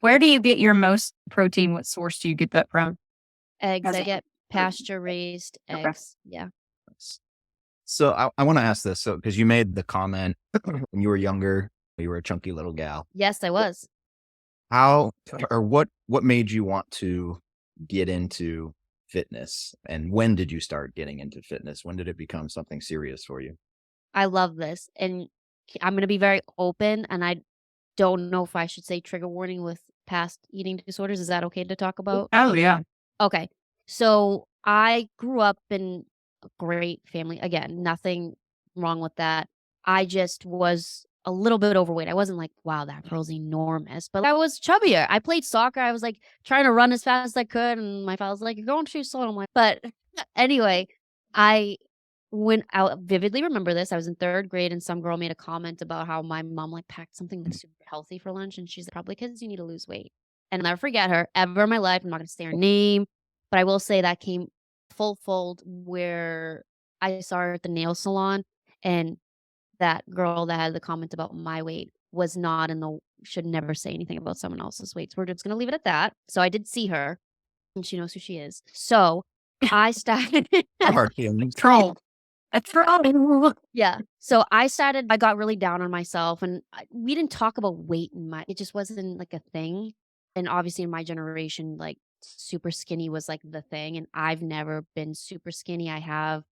Where do you get your most protein? What source do you get that from? Eggs, As I a get pasture-raised okay. eggs, yeah. So I want to ask this. So, because you made the comment when you were younger, you were a chunky little gal. Yes, I was. How or what made you want to get into fitness? And when did you start getting into fitness? When did it become something serious for you? I love this, and I'm gonna be very open, and I don't know if I should say trigger warning with past eating disorders. Is that okay to talk about? Oh, yeah. Okay. So I grew up in a great family. Again, nothing wrong with that. I just was a little bit overweight. I wasn't like, wow, that girl's enormous, but I was chubbier. I played soccer. I was like trying to run as fast as I could. And my father was like, you're going too slow. I'm like, but anyway, I I vividly remember this. I was in third grade and some girl made a comment about how my mom like packed something like super healthy for lunch. And she's like, probably because you need to lose weight. And I'll never forget her ever in my life. I'm not going to say her name, but I will say that came full fold where I saw her at the nail salon and that girl that had the comment about my weight was not in the should never say anything about someone else's weight. So we're just going to leave it at that. So I did see her and she knows who she is. So I started Our heart feelings. Troll. A troll. Yeah. So I got really down on myself and we didn't talk about weight in it just wasn't like a thing. And obviously in my generation, like super skinny was like the thing. And I've never been super skinny. I have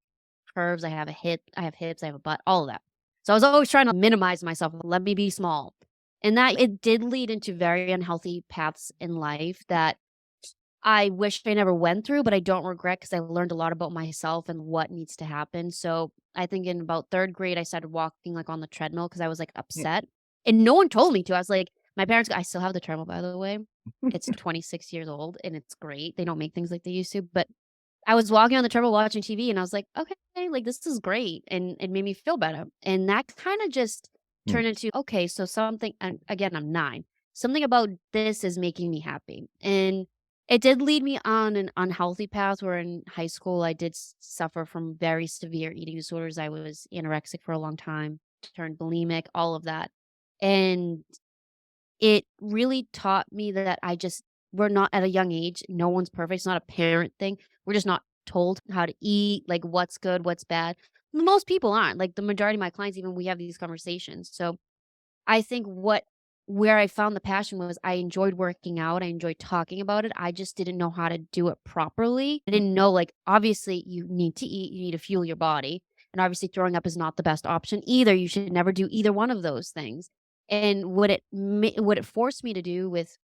curves, I have hips, I have a butt, all of that. So I was always trying to minimize myself. Let me be small. And that it did lead into very unhealthy paths in life that I wish I never went through, but I don't regret because I learned a lot about myself and what needs to happen. So I think in about third grade, I started walking like on the treadmill because I was like upset. And no one told me to. I was like, my parents, I still have the treadmill, by the way. It's 26 years old and it's great. They don't make things like they used to. But I was walking on the treadmill watching TV and I was like, okay, like this is great. And it made me feel better. And that kind of just Hmm. turned into, okay, so something, and again, I'm 9. Something about this is making me happy. And it did lead me on an unhealthy path where in high school I did suffer from very severe eating disorders. I was anorexic for a long time, turned bulimic, all of that. And it really taught me that we're not at a young age. No one's perfect. It's not a parent thing. We're just not told how to eat, like what's good, what's bad. Most people aren't. Like the majority of my clients, even we have these conversations. So I think where I found the passion was I enjoyed working out. I enjoyed talking about it. I just didn't know how to do it properly. I didn't know, like, obviously you need to eat, you need to fuel your body. And obviously throwing up is not the best option either. You should never do either one of those things. And what it forced me to do with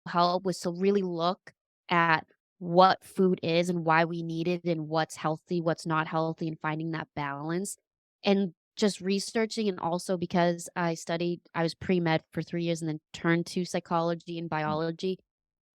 help was to really look at what food is and why we need it and what's healthy, what's not healthy, and finding that balance. And just researching, and also because I was pre-med for 3 years and then turned to psychology and biology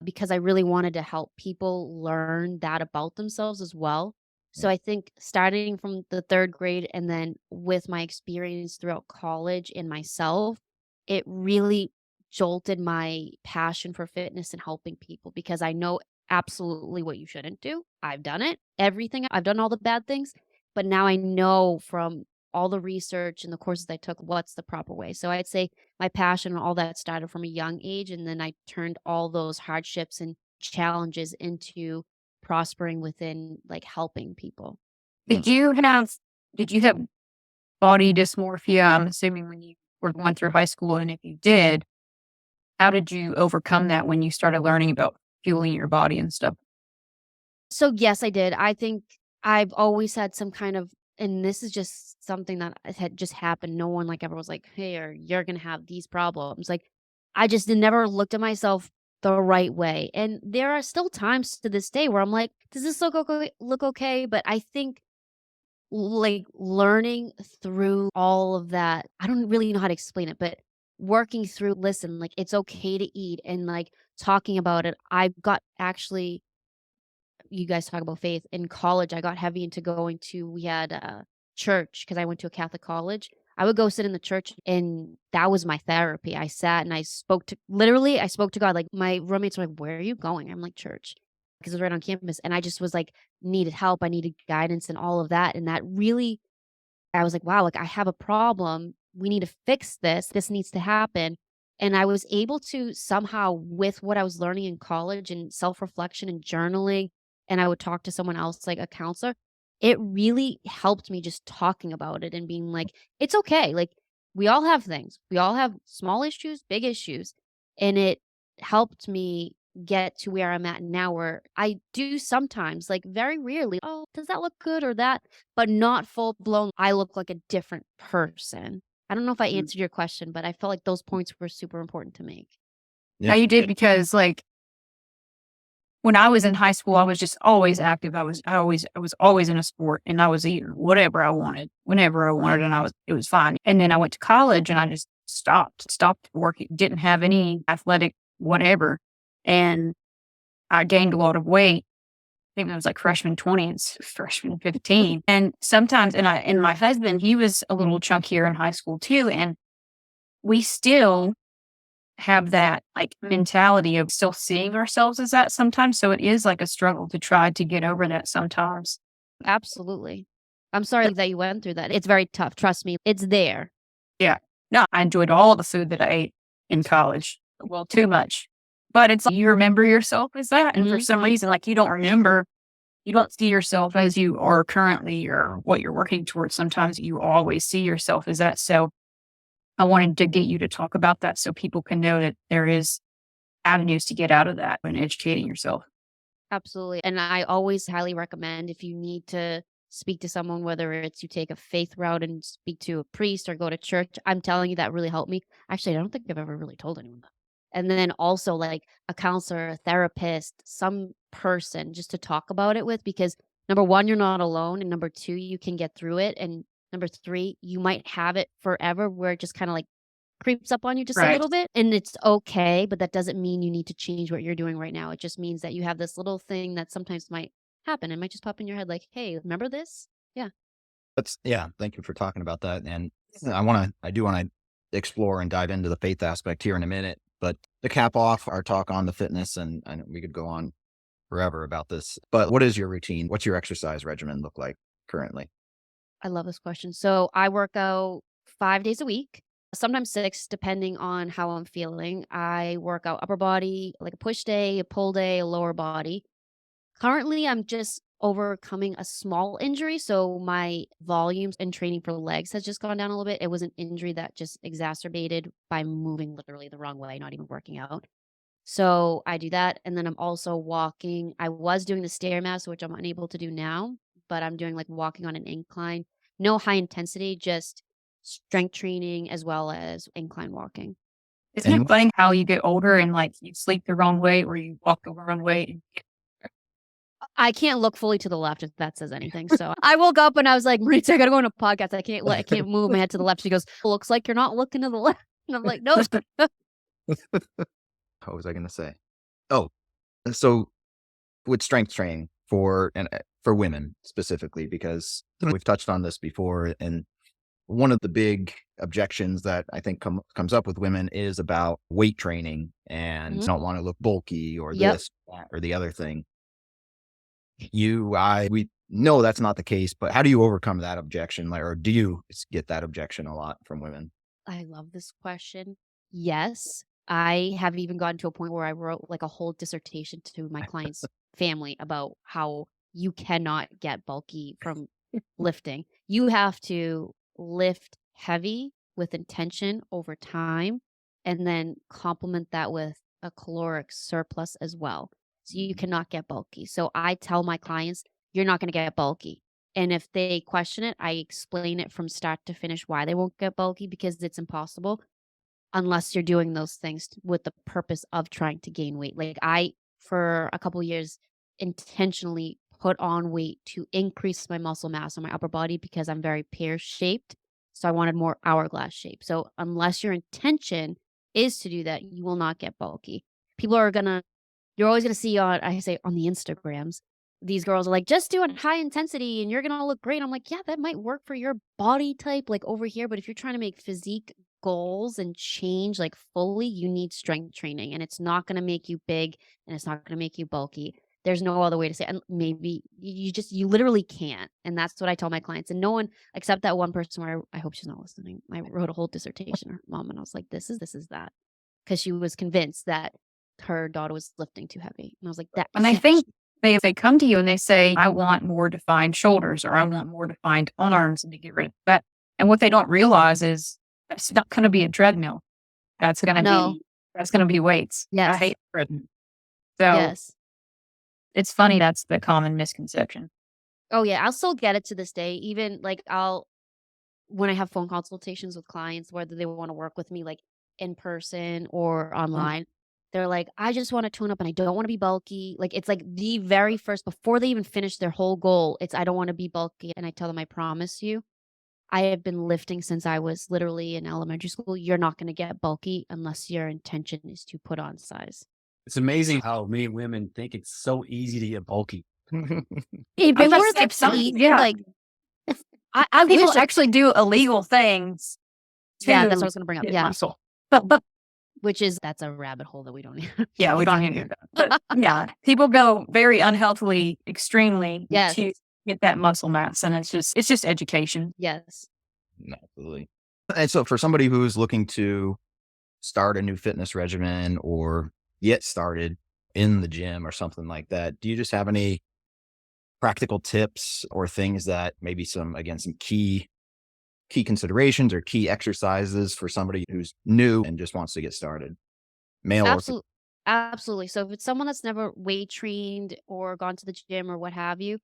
because I really wanted to help people learn that about themselves as well. So Yeah. I think starting from the 3rd grade and then with my experience throughout college and myself, it really jolted my passion for fitness and helping people because I know absolutely what you shouldn't do. I've done it. Everything. I've done all the bad things, but now I know from all the research and the courses I took what's the proper way. So I'd say my passion and all that started from a young age, and then I turned all those hardships and challenges into prospering within, like, helping people. Did you have did you have body dysmorphia, I'm assuming, when you were going through high school? And if you did, how did you overcome that when you started learning about fueling your body and stuff? So, yes, I did. I think I've always had some kind of, and this is just something that had just happened. No one, like, ever was like, "Hey, or you're gonna have these problems." Like, I just never looked at myself the right way, and there are still times to this day where I'm like, "Does this look okay?" But I think, like, learning through all of that, I don't really know how to explain it, but working through, listen, like, it's okay to eat, and, like, talking about it. I got actually, you guys talk about faith. In college, I got heavy into going to, we had a church because I went to a Catholic college. I would go sit in the church, and that was my therapy. I sat and I spoke to, literally, I spoke to God. Like, my roommates were like, "Where are you going?" I'm like, "Church." Because it was right on campus. And I just was like, needed help. I needed guidance and all of that. And that really, I was like, "Wow, like, I have a problem. We need to fix this. This needs to happen." And I was able to somehow, with what I was learning in college and self-reflection and journaling, and I would talk to someone else, like a counselor, it really helped me just talking about it and being like, "It's okay." Like, we all have things. We all have small issues, big issues. And it helped me get to where I'm at now, where I do sometimes, like, very rarely, "Oh, does that look good?" or that, but not full blown, I look like a different person. I don't know if I answered your question, but I felt like those points were super important to make. Yeah, Yeah. you did, because, like, when I was in high school, I was just always active. I was always in a sport, and I was eating whatever I wanted, whenever I wanted, and it was fine. And then I went to college and I just stopped working, didn't have any athletic whatever. And I gained a lot of weight. I think it was like freshman 20 and freshman 15. And sometimes, and my husband, he was a little chunkier in high school too. And we still have that, like, mentality of still seeing ourselves as that sometimes. So it is like a struggle to try to get over that sometimes. Absolutely. I'm sorry that you went through that. It's very tough. Trust me. It's there. Yeah. No, I enjoyed all the food that I ate in college. Well, too much. But it's like you remember yourself as that. And for Mhm. some reason, like, you don't see yourself as you are currently or what you're working towards. Sometimes you always see yourself as that. So I wanted to get you to talk about that so people can know that there is avenues to get out of that and educating yourself. Absolutely. And I always highly recommend, if you need to speak to someone, whether it's you take a faith route and speak to a priest or go to church, I'm telling you that really helped me. Actually, I don't think I've ever really told anyone that. And then also, like, a counselor, a therapist, some person just to talk about it with, because number one, you're not alone. And number two, you can get through it. And number three, you might have it forever where it just kind of like creeps up on you just a Right. little bit, and it's okay, but that doesn't mean you need to change what you're doing right now. It just means that you have this little thing that sometimes might happen. It might just pop in your head like, "Hey, remember this?" Yeah. Yeah. Thank you for talking about that. And I do want to explore and dive into the faith aspect here in a minute. But to cap off our talk on the fitness, and we could go on forever about this. But what is your routine? What's your exercise regimen look like currently? I love this question. So, I work out 5 days a week, sometimes 6 depending on how I'm feeling. I work out upper body, like a push day, a pull day, a lower body. Currently, I'm just overcoming a small injury, so my volumes and training for legs has just gone down a little bit. It was an injury that just exacerbated by moving literally the wrong way, not even working out. So I do that, and then I'm also walking. I was doing the Stairmaster, which I'm unable to do now, but I'm doing, like, walking on an incline. No high intensity, just strength training as well as incline walking. Isn't it And funny how you get older and, like, you sleep the wrong way or you walk the wrong way? I can't look fully to the left if that says anything. So I woke up and I was like, Maritza, I gotta go on a podcast. I can't move my head to the left. She goes, looks like you're not looking to the left. And I'm like, no. What was I going to say? Oh, so with strength training for women specifically, because we've touched on this before, and one of the big objections that I think comes up with women is about weight training and Mhm. don't want to look bulky or Yep. this that, or the other thing. We know that's not the case, but how do you overcome that objection? Like, or do you get that objection a lot from women? I love this question. Yes. I have even gotten to a point where I wrote like a whole dissertation to my clients' family about how you cannot get bulky from lifting. You have to lift heavy with intention over time and then complement that with a caloric surplus as well. So you cannot get bulky. So I tell my clients, you're not going to get bulky. And if they question it, I explain it from start to finish why they won't get bulky because it's impossible unless you're doing those things with the purpose of trying to gain weight. Like I, for a couple years, intentionally put on weight to increase my muscle mass on my upper body because I'm very pear shaped. So I wanted more hourglass shape. So unless your intention is to do that, you will not get bulky. People are gonna you're always gonna see on I say on the Instagrams, these girls are like, "Just do it high intensity and you're gonna look great." I'm like, "Yeah, that might work for your body type, like, over here, but if you're trying to make physique goals and change, like, fully, you need strength training, and it's not gonna make you big, and it's not gonna make you bulky." There's no other way to say it, and maybe you literally can't, and that's what I tell my clients, and no one except that one person where I hope she's not listening. I wrote a whole dissertation, her mom, and I was like, this is that," because she was convinced that her daughter was lifting too heavy. And I was like, that And I can't think they come to you and they say, I want more defined shoulders or I want more defined arms and to get rid of that. And what they don't realize is that's not going to be a treadmill. That's going to No. be weights. I Yes. hate treadmill. So Yes. it's funny. That's the common misconception. Oh, yeah, I'll still get it to this day. Even, like, when I have phone consultations with clients, whether they wanna work with me, like, in person or online, they're like, "I just wanna tune up and I don't wanna be bulky." Like, it's like the very first before they even finish their whole goal, it's, "I don't wanna be bulky," and I tell them, "I promise you, I have been lifting since I was literally in elementary school. You're not gonna get bulky unless your intention is to put on size." It's amazing how many women think it's so easy to get bulky. If I it must were say that some- easy, yeah. like, I People wish actually do illegal things. Yeah, that's to what I was gonna bring up, get yeah. muscle. But Which is that's a rabbit hole that we don't need. yeah, we don't need to do that. But yeah, people go very unhealthily, extremely Yes. to get that muscle mass. And it's just education. Yes. Absolutely. And so for somebody who's looking to start a new fitness regimen or get started in the gym or something like that, do you just have any practical tips or things that maybe some key considerations or key exercises for somebody who's new and just wants to get started? Male or Absolutely. Absolutely. So if it's someone that's never weight trained or gone to the gym or what have you,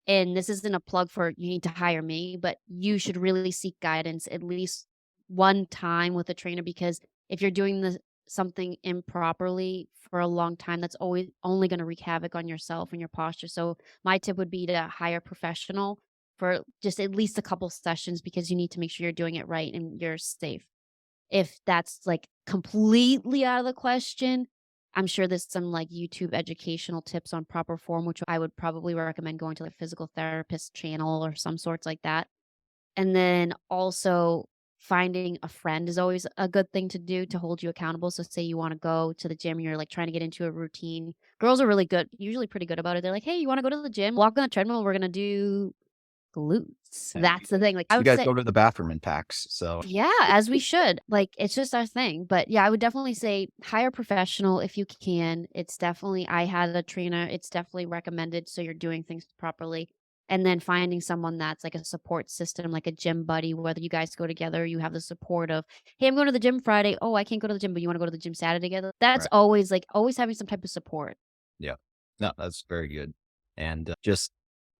and this isn't a plug for you need to hire me, but you should really seek guidance at least one time with a trainer because if you're doing something improperly for a long time, that's always only going to wreak havoc on yourself and your posture. So my tip would be to hire a professional for just at least a couple sessions because you need to make sure you're doing it right and you're safe. If that's, like, completely out of the question, I'm sure there's some, like, YouTube educational tips on proper form, which I would probably recommend going to, like, physical therapist channel or some sorts like that. And then also finding a friend is always a good thing to do to hold you accountable. So say you wanna go to the gym, you're, like, trying to get into a routine. Girls are really good usually pretty good about it. They're like, "Hey, you wanna go to the gym? Walk on the treadmill, we're gonna do glutes." That's the thing, like, I you would guys say go to the bathroom in packs. So yeah, as we should. Like, it's just our thing. But yeah, I would definitely say hire a professional if you can. It's definitely, I had a trainer, it's definitely recommended. So you're doing things properly. And then finding someone that's like a support system, like a gym buddy, whether you guys go together, you have the support of, hey, I'm going to the gym Friday. Oh, I can't go to the gym, but you want to go to the gym Saturday together. That's Right. always like, always having some type of support. yeah, no, that's very good. And just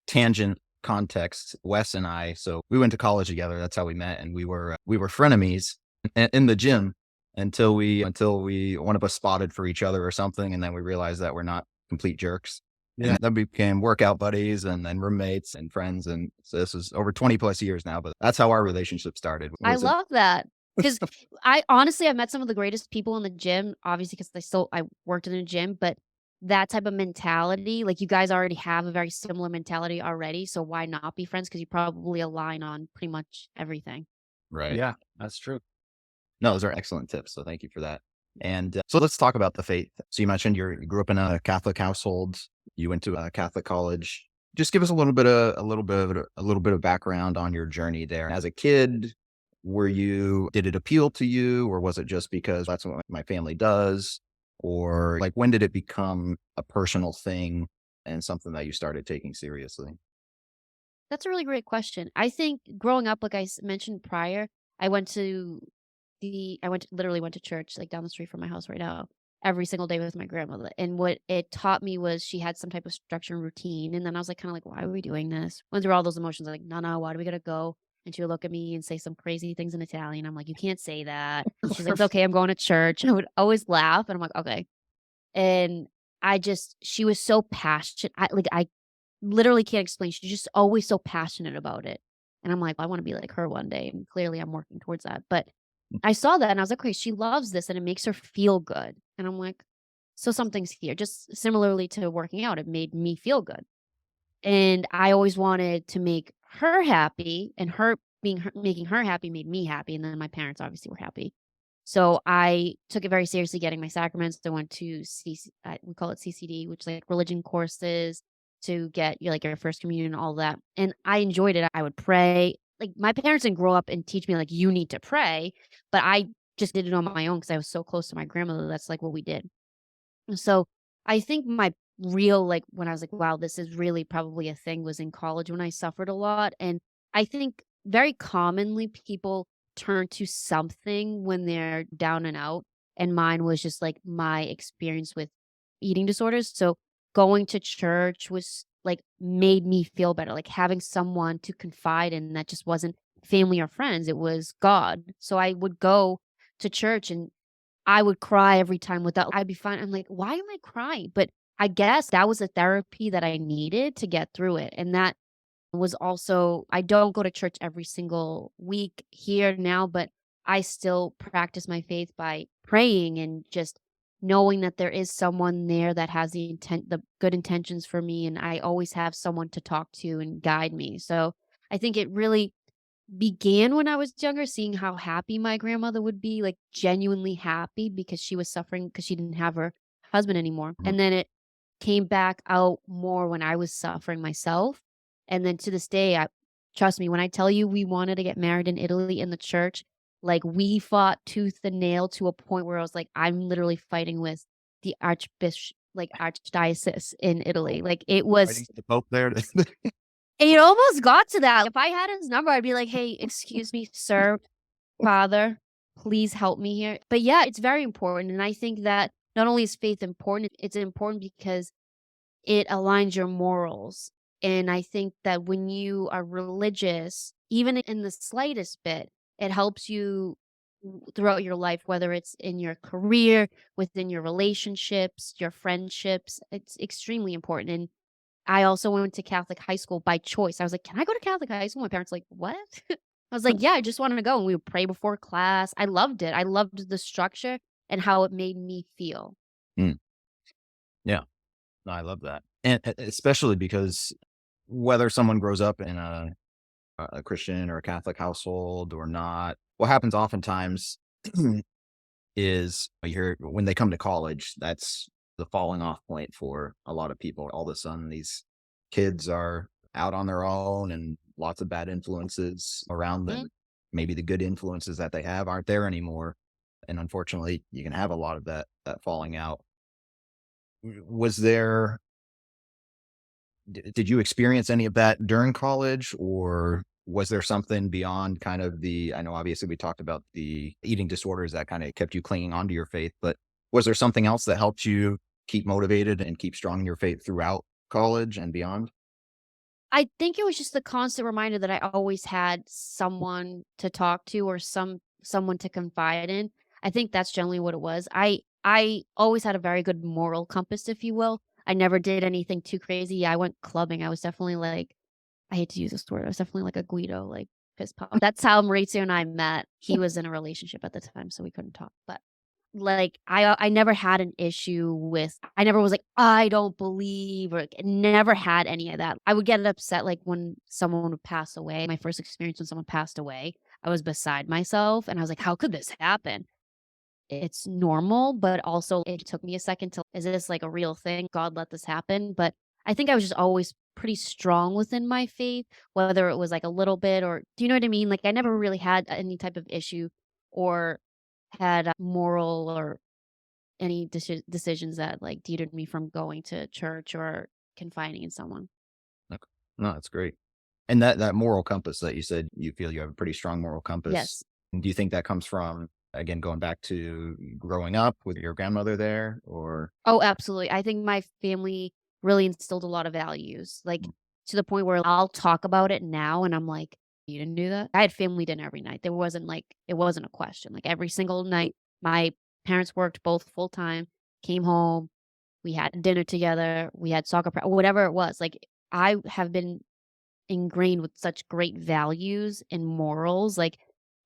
tangent context, Wes and I, so we went to college together. That's how we met. And we were frenemies in the gym until we, one of us spotted for each other or something. And then we realized that we're not complete jerks. Yeah. And then we became workout buddies and then roommates and friends. And so this is over 20 plus years now, but that's how our relationship started. I Was it? love that because I've met some of the greatest people in the gym, obviously, because I worked in a gym, but that type of mentality, like you guys already have a very similar mentality already. So why not be friends? Because you probably align on pretty much everything. Right. Yeah, that's true. No, those are excellent tips. So thank you for that. And so let's talk about the faith. So you mentioned you grew up in a Catholic household. You went to a Catholic college. Just give us a little bit of background on your journey there. As a kid, did it appeal to you, or was it just because that's what my family does? Or like, when did it become a personal thing and something that you started taking seriously? That's a really great question. I think growing up, like mentioned prior, I went to literally went to church like down the street from my house right now every single day with my grandmother. And what it taught me was she had some type of structure and routine. And then I was like, kind of like, why are we doing this? Went through all those emotions, like, no, no, why do we gotta go? And she would look at me and say some crazy things in Italian. I'm like, you can't say that. She's like, it's okay, I'm going to church. And I would always laugh. And I'm like, okay. And she was so passionate. I literally can't explain. She's just always so passionate about it. And I'm like, I want to be like her one day. And clearly I'm working towards that. But I saw that and I was like, okay, she loves this and it makes her feel good. And I'm like, so something's here. Just similarly to working out, it made me feel good. And I always wanted to make her happy, and making her happy made me happy. And then my parents obviously were happy. So I took it very seriously getting my sacraments. I went to we call it CCD, which is like religion courses to get your first communion and all that. And I enjoyed it. I would pray. Like my parents didn't grow up and teach me like you need to pray, but I just did it on my own because I was so close to my grandmother. That's like what we did. So, I think my real when I was like, "Wow, this is really probably a thing," was in college when I suffered a lot, and I think very commonly people turn to something when they're down and out, and mine was just, like, my experience with eating disorders, so going to church was made me feel better, like, having someone to confide in that just wasn't family or friends, it was God. So I would go to church and I would cry every time without I'd be fine. I'm like, "Why am I crying?" But I guess that was a therapy that I needed to get through it, and that was also I don't go to church every single week here now, but I still practice my faith by praying and just knowing that there is someone there that has the good intentions for me, and I always have someone to talk to and guide me. So, I think it really began when I was younger, seeing how happy my grandmother would be, like, genuinely happy because she was suffering because she didn't have her husband anymore, Mhm. and then it came back out more when I was suffering myself, and then to this day, I trust me, when I tell you we wanted to get married in Italy in the church, like, we fought tooth and nail to a point where I was like, I'm literally fighting with the archdiocese in Italy, like, it Fighting was the Pope there. it almost got to that. If I had his number, I'd be like, "Hey, excuse me, sir, father, please help me here." But yeah, it's very important. And I think that not only is faith important, it's important because it aligns your morals. And I think that when you are religious, even in the slightest bit, it helps you throughout your life, whether it's in your career, within your relationships, your friendships. It's extremely important. And I also went to Catholic high school by choice. I was like, "Can I go to Catholic high school?" My parents were like, "What?" I was like, "Yeah, I just wanted to go," and we would pray before class. I loved it. I loved the structure and how it made me feel. Mm, yeah, no, I love that. And especially because whether someone grows up in a Christian or a Catholic household or not, what happens oftentimes is you hear when they come to college, that's the falling off point for a lot of people. All of a sudden, these kids are out on their own and lots of bad influences around Mm. them. Maybe the good influences that they have aren't there anymore. And unfortunately, you can have a lot of that falling out. Was there did you experience any of that during college, or was there something beyond kind of I know obviously we talked about the eating disorders that kind of kept you clinging onto your faith, but was there something else that helped you keep motivated and keep strong in your faith throughout college and beyond? I think it was just the constant reminder that I always had someone to talk to or someone to confide in. I think that's generally what it was. I always had a very good moral compass, if you will. I never did anything too crazy. Yeah, I went clubbing. I was definitely like, I hate to use this word. I was definitely like a Guido, like fist pump. That's how Maurizio and I met. He was in a relationship at the time, so we couldn't talk. But like I never had an issue with I never was like, "I don't believe," or like, never had any of that. I would get upset, like, when someone would pass away. My first experience when someone passed away, I was beside myself, and I was like, "How could this happen?" It's normal, but also it took me a second to, "Is this, like, a real thing? God let this happen?" But I think I was just always pretty strong within my faith, whether it was, like, a little bit or do you know what I mean? Like, I never really had any type of issue or had moral or any decisions that, like, deterred me from going to church or confiding in someone. Okay. No, that's great. And that moral compass that you said you feel you have a pretty strong moral compass. Yes. Do you think that comes from, again, going back to growing up with your grandmother there, or? Oh, absolutely. I think my family really instilled a lot of values, like, Mm. to the point where I'll talk about it now, and I'm like, "You didn't do that?" I had family dinner every night. There wasn't, like it wasn't a question. Like, every single night, my parents worked both full time, came home, we had dinner together, we had soccer whatever it was. Like, I have been ingrained with such great values and morals, like,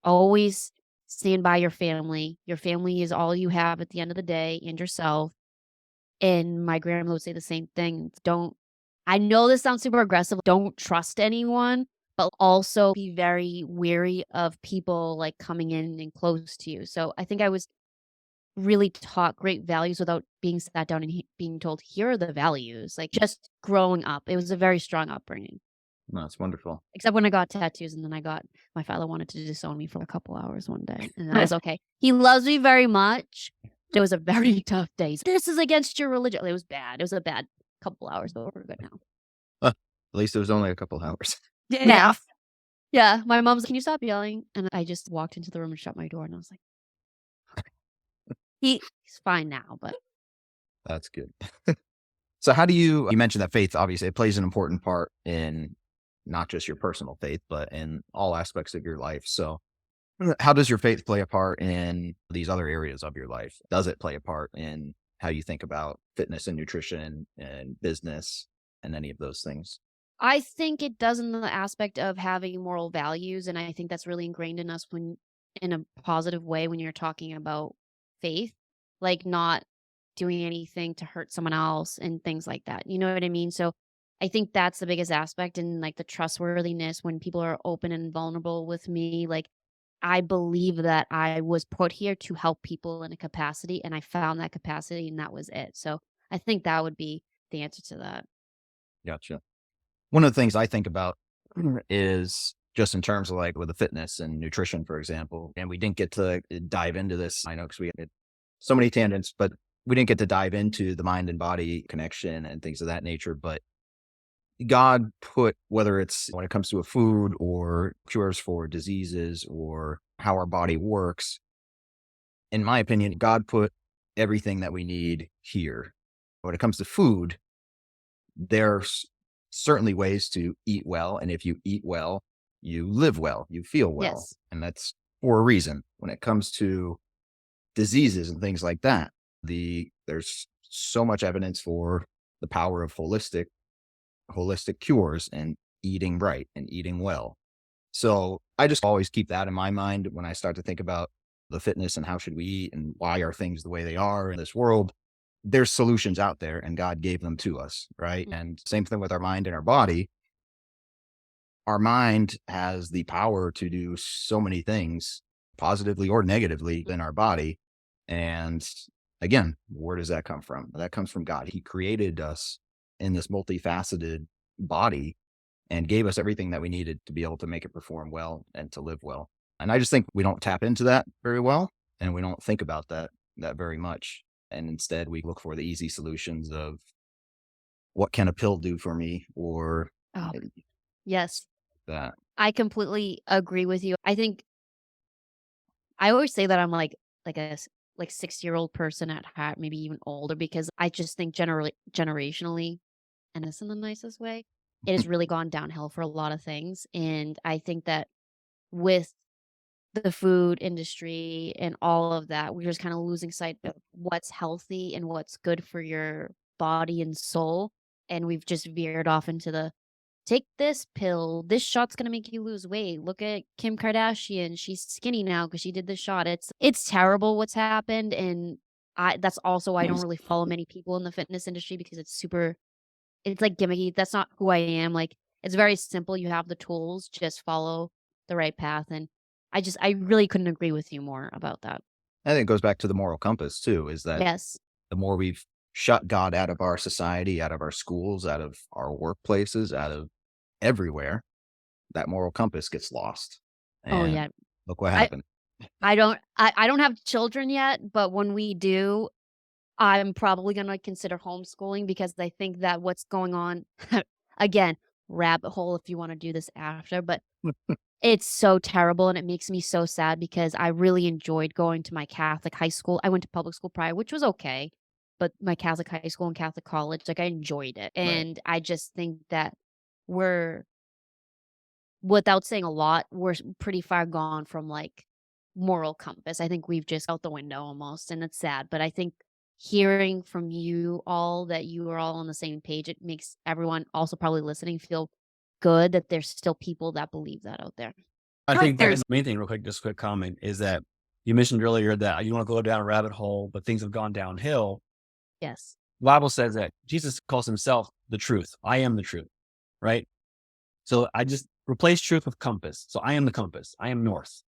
always stand by your family. Your family is all you have at the end of the day and yourself. And my grandma would say the same thing. Don't I know this sounds super aggressive. Don't trust anyone, but also be very wary of people like coming in and close to you. So I think I was really taught great values without being sat down and being told, here are the values. Like just growing up, it was a very strong upbringing. No, it's wonderful. Except when I got tattoos and then my father wanted to disown me for a couple hours one day, and that was okay. He loves me very much. It was a very tough day. He's, "This is against your religion." It was bad. It was a bad couple hours, but we're good now. At least it was only a couple hours. Yeah. Yeah, my mom's like, "Can you stop yelling?" And I just walked into the room and shut my door, and I was like, He's fine now, but That's good. So how do you mentioned that faith, obviously, it plays an important part in not just your personal faith, but in all aspects of your life. So how does your faith play a part in these other areas of your life? Does it play a part in how you think about fitness and nutrition and business and any of those things? I think it does in the aspect of having moral values, and I think that's really ingrained in us when in a positive way when you're talking about faith, like not doing anything to hurt someone else and things like that. You know what I mean? So I think that's the biggest aspect and like the trustworthiness when people are open and vulnerable with me. Like I believe that I was put here to help people in a capacity and I found that capacity and that was it. So I think that would be the answer to that. Gotcha. One of the things I think about is just in terms of like with the fitness and nutrition, for example, and we didn't get to dive into this. I know because we had so many tangents, but we didn't get to dive into the mind and body connection and things of that nature. But God put, whether it's when it comes to a food or cures for diseases or how our body works, in my opinion, God put everything that we need here. When it comes to food, there's certainly ways to eat well. And if you eat well, you live well, you feel well. Yes. And that's for a reason. When it comes to diseases and things like that, there's so much evidence for the power of holistic cures and eating right and eating well. So I just always keep that in my mind when I start to think about the fitness and how should we eat and why are things the way they are in this world. There's solutions out there and God gave them to us, right? Mm. And same thing with our mind and our body. Our mind has the power to do so many things positively or negatively in our body. And again, where does that come from? That comes from God. He created us in this multifaceted body and gave us everything that we needed to be able to make it perform well and to live well. And I just think we don't tap into that very well and we don't think about that very much. And instead we look for the easy solutions of what can a pill do for me or Oh, yes. that. I completely agree with you. I think I always say that I'm like a 6-year-old person at heart, maybe even older, because I just think generationally, and this in the nicest way, it has really gone downhill for a lot of things. And I think that with the food industry and all of that, we're just kind of losing sight of what's healthy and what's good for your body and soul. And we've just veered off into the take this pill. This shot's gonna make you lose weight. Look at Kim Kardashian. She's skinny now because she did this shot. It's terrible what's happened. And that's also why I don't really follow many people in the fitness industry because it's like gimmicky. That's not who I am. Like it's very simple. You have the tools, just follow the right path. And I really couldn't agree with you more about that. I think it goes back to the moral compass too, is that Yes. the more we've shut God out of our society, out of our schools, out of our workplaces, out of everywhere, that moral compass gets lost. Oh And yeah. look what I happened. I don't have children yet, but when we do, I'm probably gonna consider homeschooling because I think that what's going on again, rabbit hole if you wanna do this after, but it's so terrible and it makes me so sad because I really enjoyed going to my Catholic high school. I went to public school prior, which was okay, but my Catholic high school and Catholic college, like I enjoyed it. Right. And I just think that we're without saying a lot, we're pretty far gone from like moral compass. I think we've just out the window almost, and it's sad. But I think hearing from you all that you are all on the same page, it makes everyone also probably listening feel good that there's still people that believe that out there. I Like think there's the main thing, real quick, just a quick comment, is that you mentioned earlier that you want to go down a rabbit hole, but things have gone downhill. Yes. The Bible says that Jesus calls himself the truth. I am the truth, right? So I just replace truth with compass. So I am the compass. I am north.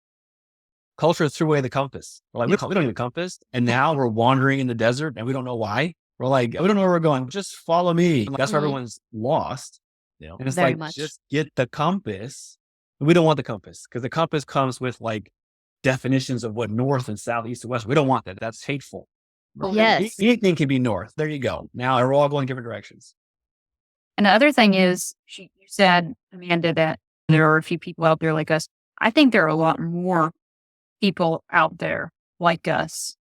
Culture threw away the compass. We're like, we don't need a compass. And now we're wandering in the desert and we don't know why. We're like, we don't know where we're going. Just follow me. That's where Mhm. everyone's lost. You know, And it's Very like, much. just get the compass. We don't want the compass because the compass comes with like definitions of what north and south, east and west. We don't want that. That's hateful. Yes. Anything can be north. There you go. Now we're all going different directions. And the other thing is, you said, Amanda, that there are a few people out there like us. I think there are a lot more people out there like us,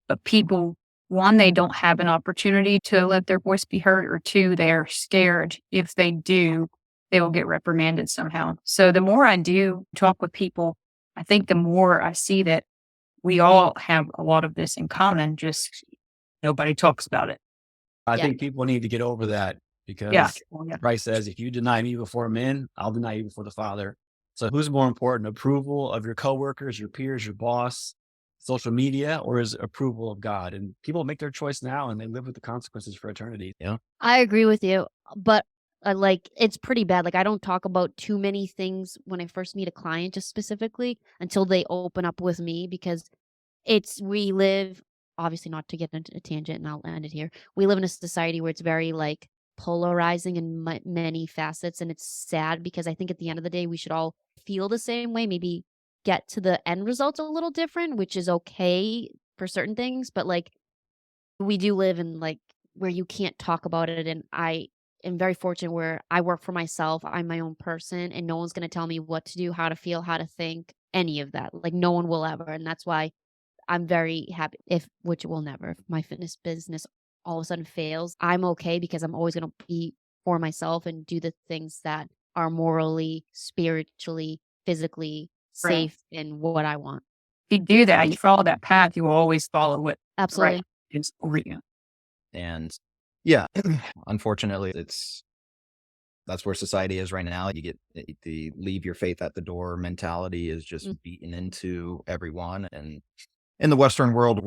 but people, one, they don't have an opportunity to let their voice be heard, or two, they're scared if they do, they will get reprimanded somehow. So the more I do talk with people, I think the more I see that we all have a lot of this in common, just nobody talks about it. I Yeah. think people need to get over that because Yeah. Well, yeah. Christ says, if you deny me before men, I'll deny you before the Father. So who's more important, approval of your coworkers, your peers, your boss, social media, or is approval of God? And people make their choice now and they live with the consequences for eternity. You know? I agree with you, but like it's pretty bad. Like I don't talk about too many things when I first meet a client, just specifically until they open up with me because we live obviously not to get into a tangent and I'll end it here. We live in a society where it's very like polarizing in many facets and it's sad because I think at the end of the day we should all feel the same way, maybe get to the end results a little different, which is okay for certain things, but like we do live in like where you can't talk about it and I am very fortunate where I work for myself. I'm my own person and no one's going to tell me what to do, how to feel, how to think, any of that. Like no one will ever. And that's why I'm very happy which it will never, if my fitness business all of a sudden fails, I'm okay because I'm always going to be for myself and do the things that are morally, spiritually, physically Right. safe and what I want. If you do that, you follow that path, you will always follow it. Absolutely. Right. It's for you. and yeah, unfortunately, that's where society is right now. You get the leave your faith at the door mentality is just Mm. beaten into everyone. And in the Western world,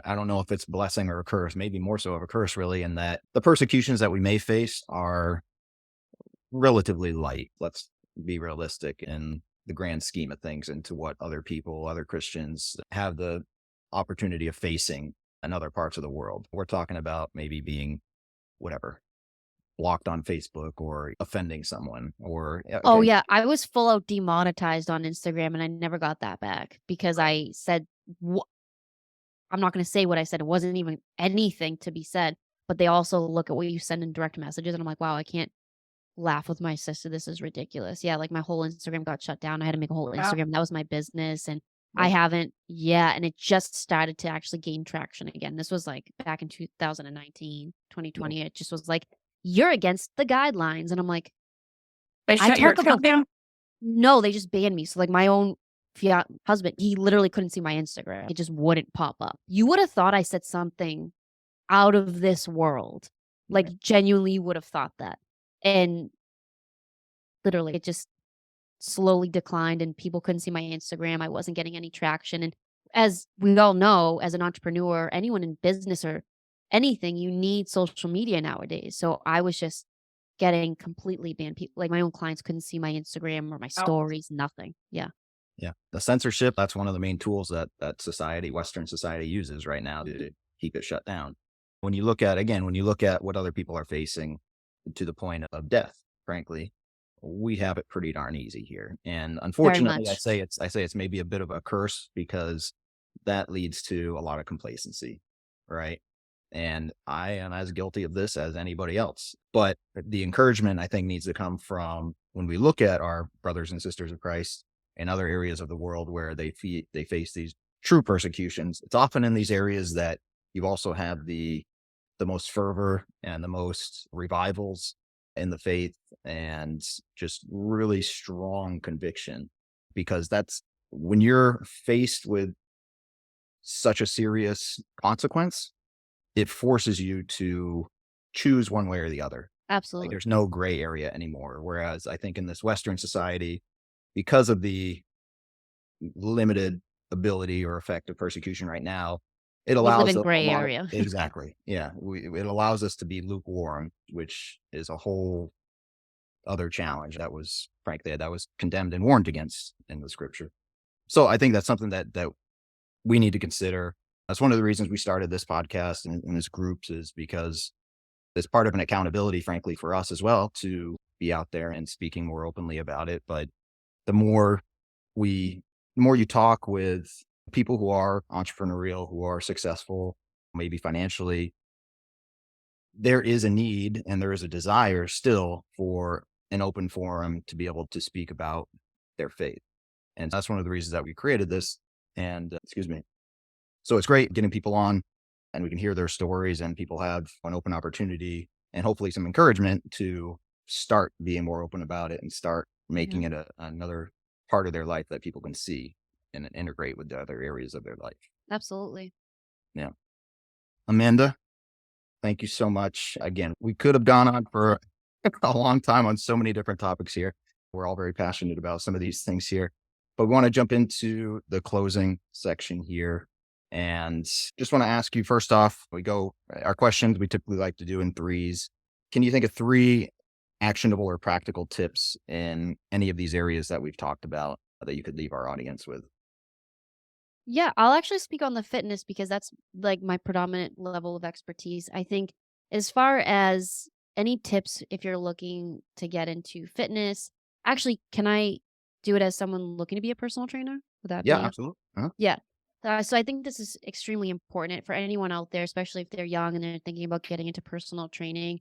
I don't know if it's blessing or a curse, maybe more so of a curse, really, in that the persecutions that we may face are relatively light. Let's be realistic in the grand scheme of things into what other people, other Christians have the opportunity of facing in other parts of the world. We're talking about maybe being whatever, blocked on Facebook or offending someone or Oh okay, yeah, I was full out demonetized on Instagram and I never got that back because I said I'm not going to say what I said. It wasn't even anything to be said, but they also look at what you send in direct messages and I'm like, wow, I can't laugh with my sister. This is ridiculous. Yeah, like my whole Instagram got shut down. I had to make a whole Wow. Instagram. That was my business and Yep. I haven't and it just started to actually gain traction again. This was like back in 2019, 2020. It just was like, you're against the guidelines. And I'm like, They I shut your talk about account down? no, they just banned me. So like my own husband, he literally couldn't see my Instagram. It just wouldn't pop up. You would have thought I said something out of this world. Like, genuinely would have thought that. And literally, it just slowly declined and people couldn't see my Instagram. I wasn't getting any traction. And as we all know, as an entrepreneur, anyone in business or anything, you need social media nowadays. So I was just getting completely banned. People, like my own clients couldn't see my Instagram or my Oh, stories, nothing. Yeah. Yeah. The censorship, that's one of the main tools that society, Western society uses right now to keep it shut down. When you look at, again, when you look at what other people are facing to the point of death, frankly, we have it pretty darn easy here. And Very unfortunately, much. I say it's maybe a bit of a curse because that leads to a lot of complacency, right? And I am as guilty of this as anybody else. But the encouragement I think needs to come from when we look at our brothers and sisters of Christ in other areas of the world where they face these true persecutions. It's often in these areas that you also have the most fervor and the most revivals in the faith and just really strong conviction, because that's when you're faced with such a serious consequence, it forces you to choose one way or the other. Like Absolutely. there's no gray area anymore. Whereas I think in this Western society, because of the limited ability or effect of persecution right now, it We live allows in a gray lot of, area. exactly. Yeah. It allows us to be lukewarm, which is a whole other challenge that was, frankly, that was condemned and warned against in the scripture. So I think that's something that we need to consider. That's one of the reasons we started this podcast and this groups, is because it's part of an accountability, frankly, for us as well, to be out there and speaking more openly about it. But the more we, the more you talk with people who are entrepreneurial, who are successful, maybe financially, there is a need and there is a desire still for an open forum to be able to speak about their faith. And that's one of the reasons that we created this. And excuse me. So it's great getting people on and we can hear their stories and people have an open opportunity and hopefully some encouragement to start being more open about it and start Yeah. making it another part of their life that people can see and integrate with the other areas of their life. Absolutely. Yeah. Amanda, thank you so much. Again, we could have gone on for a long time on so many different topics here. We're all very passionate about some of these things here, but we want to jump into the closing section here. And just want to ask you, first off, our questions we typically like to do in threes. Can you think of 3 actionable or practical tips in any of these areas that we've talked about that you could leave our audience with? Yeah, I'll actually speak on the fitness because that's like my predominant level of expertise. I think as far as any tips if you're looking to get into fitness, actually, can I do it as someone looking to be a personal trainer? Would that Yeah, be absolutely. Uh-huh. yeah. So I think this is extremely important for anyone out there, especially if they're young and they're thinking about getting into personal training.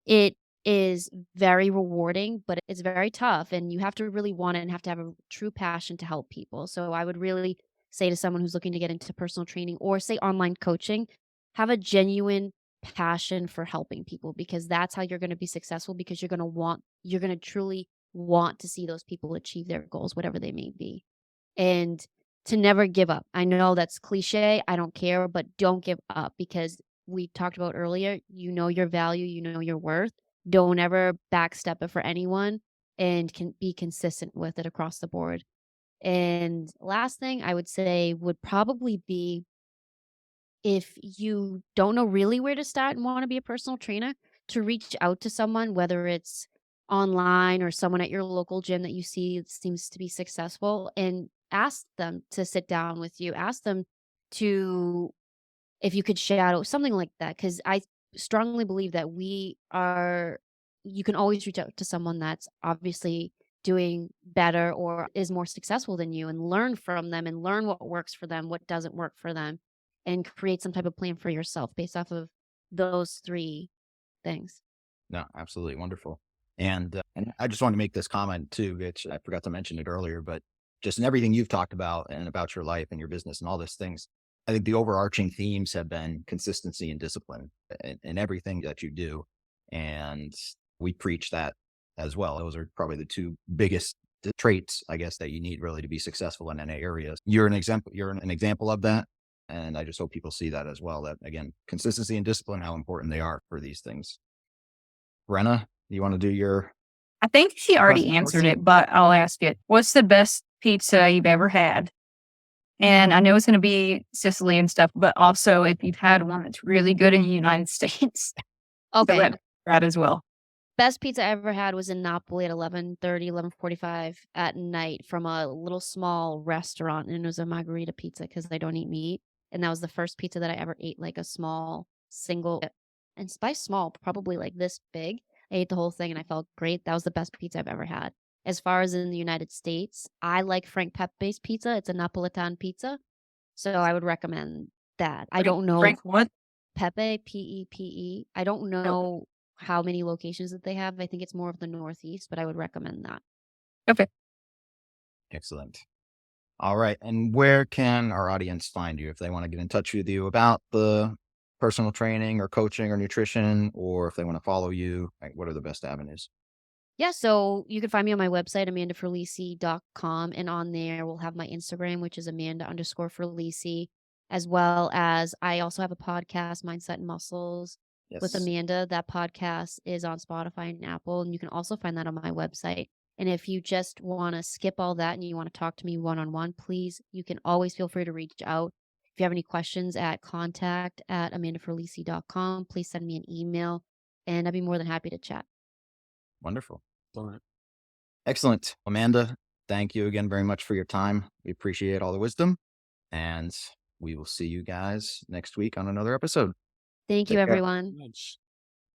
It is very rewarding, but it's very tough, and you have to really want it and have to have a true passion to help people. So I would really say to someone who's looking to get into personal training or say online coaching, have a genuine passion for helping people because that's how you're going to be successful because you're going to truly want to see those people achieve their goals, whatever they may be. And to never give up. I know that's cliche. I don't care, but don't give up because we talked about earlier, you know your value, you know your worth. Don't ever backstep it for anyone and can be consistent with it across the board. And last thing I would say would probably be if you don't know really where to start and want to be a personal trainer, to reach out to someone, whether it's online or someone at your local gym that you see seems to be successful, and ask them to sit down with you. Ask them to if you could shadow something like that, because I strongly believe that you can always reach out to someone that's obviously doing better or is more successful than you and learn from them and learn what works for them, what doesn't work for them, and create some type of plan for yourself based off of those 3 things. No, absolutely wonderful. And I just want to make this comment too, which I forgot to mention it earlier, but just in everything you've talked about and about your life and your business and all these things, I think the overarching themes have been consistency and discipline in everything that you do. And we preach that as well. Those are probably the 2 biggest traits, I guess, that you need really to be successful in any areas. You're an example of that. And I just hope people see that as well, that again, consistency and discipline, how important they are for these things. Brenna, you want to do your... I think she already Question, answered Marcy? it, but I'll ask it. What's the best pizza you've ever had? And I know it's going to be Sicily and stuff, but also if you've had one that's really good in the United States, Okay. so that as well. Best pizza I ever had was in Napoli at 11:30, 11:45 at night from a little small restaurant, and it was a margarita pizza because I don't eat meat. And that was the first pizza that I ever ate, like a small single, and by small, probably like this big. I ate the whole thing and I felt great. That was the best pizza I've ever had. As far as in the United States, I like Frank Pepe's pizza. It's a Napolitan pizza. So I would recommend that. I don't know Frank, what? Pepe, Pepe. I don't know how many locations that they have. I think it's more of the Northeast, but I would recommend that. Okay. Excellent. All right. And where can our audience find you if they want to get in touch with you about the personal training or coaching or nutrition, or if they want to follow you? Like, what are the best avenues? Yeah, so you can find me on my website, amandaferlisi.com, and on there we'll have my Instagram, which is Amanda_Ferlisi, as well as I also have a podcast, Mindset and Muscles with Yes. Amanda. That podcast is on Spotify and Apple, and you can also find that on my website. And if you just want to skip all that and you want to talk to me one-on-one, please, you can always feel free to reach out. If you have any questions at contact@amandaferlisi.com, please send me an email, and I'd be more than happy to chat. Wonderful. All right. Excellent. Amanda, thank you again very much for your time. We appreciate all the wisdom, and we will see you guys next week on another episode. Thank Take you, care. everyone. Much.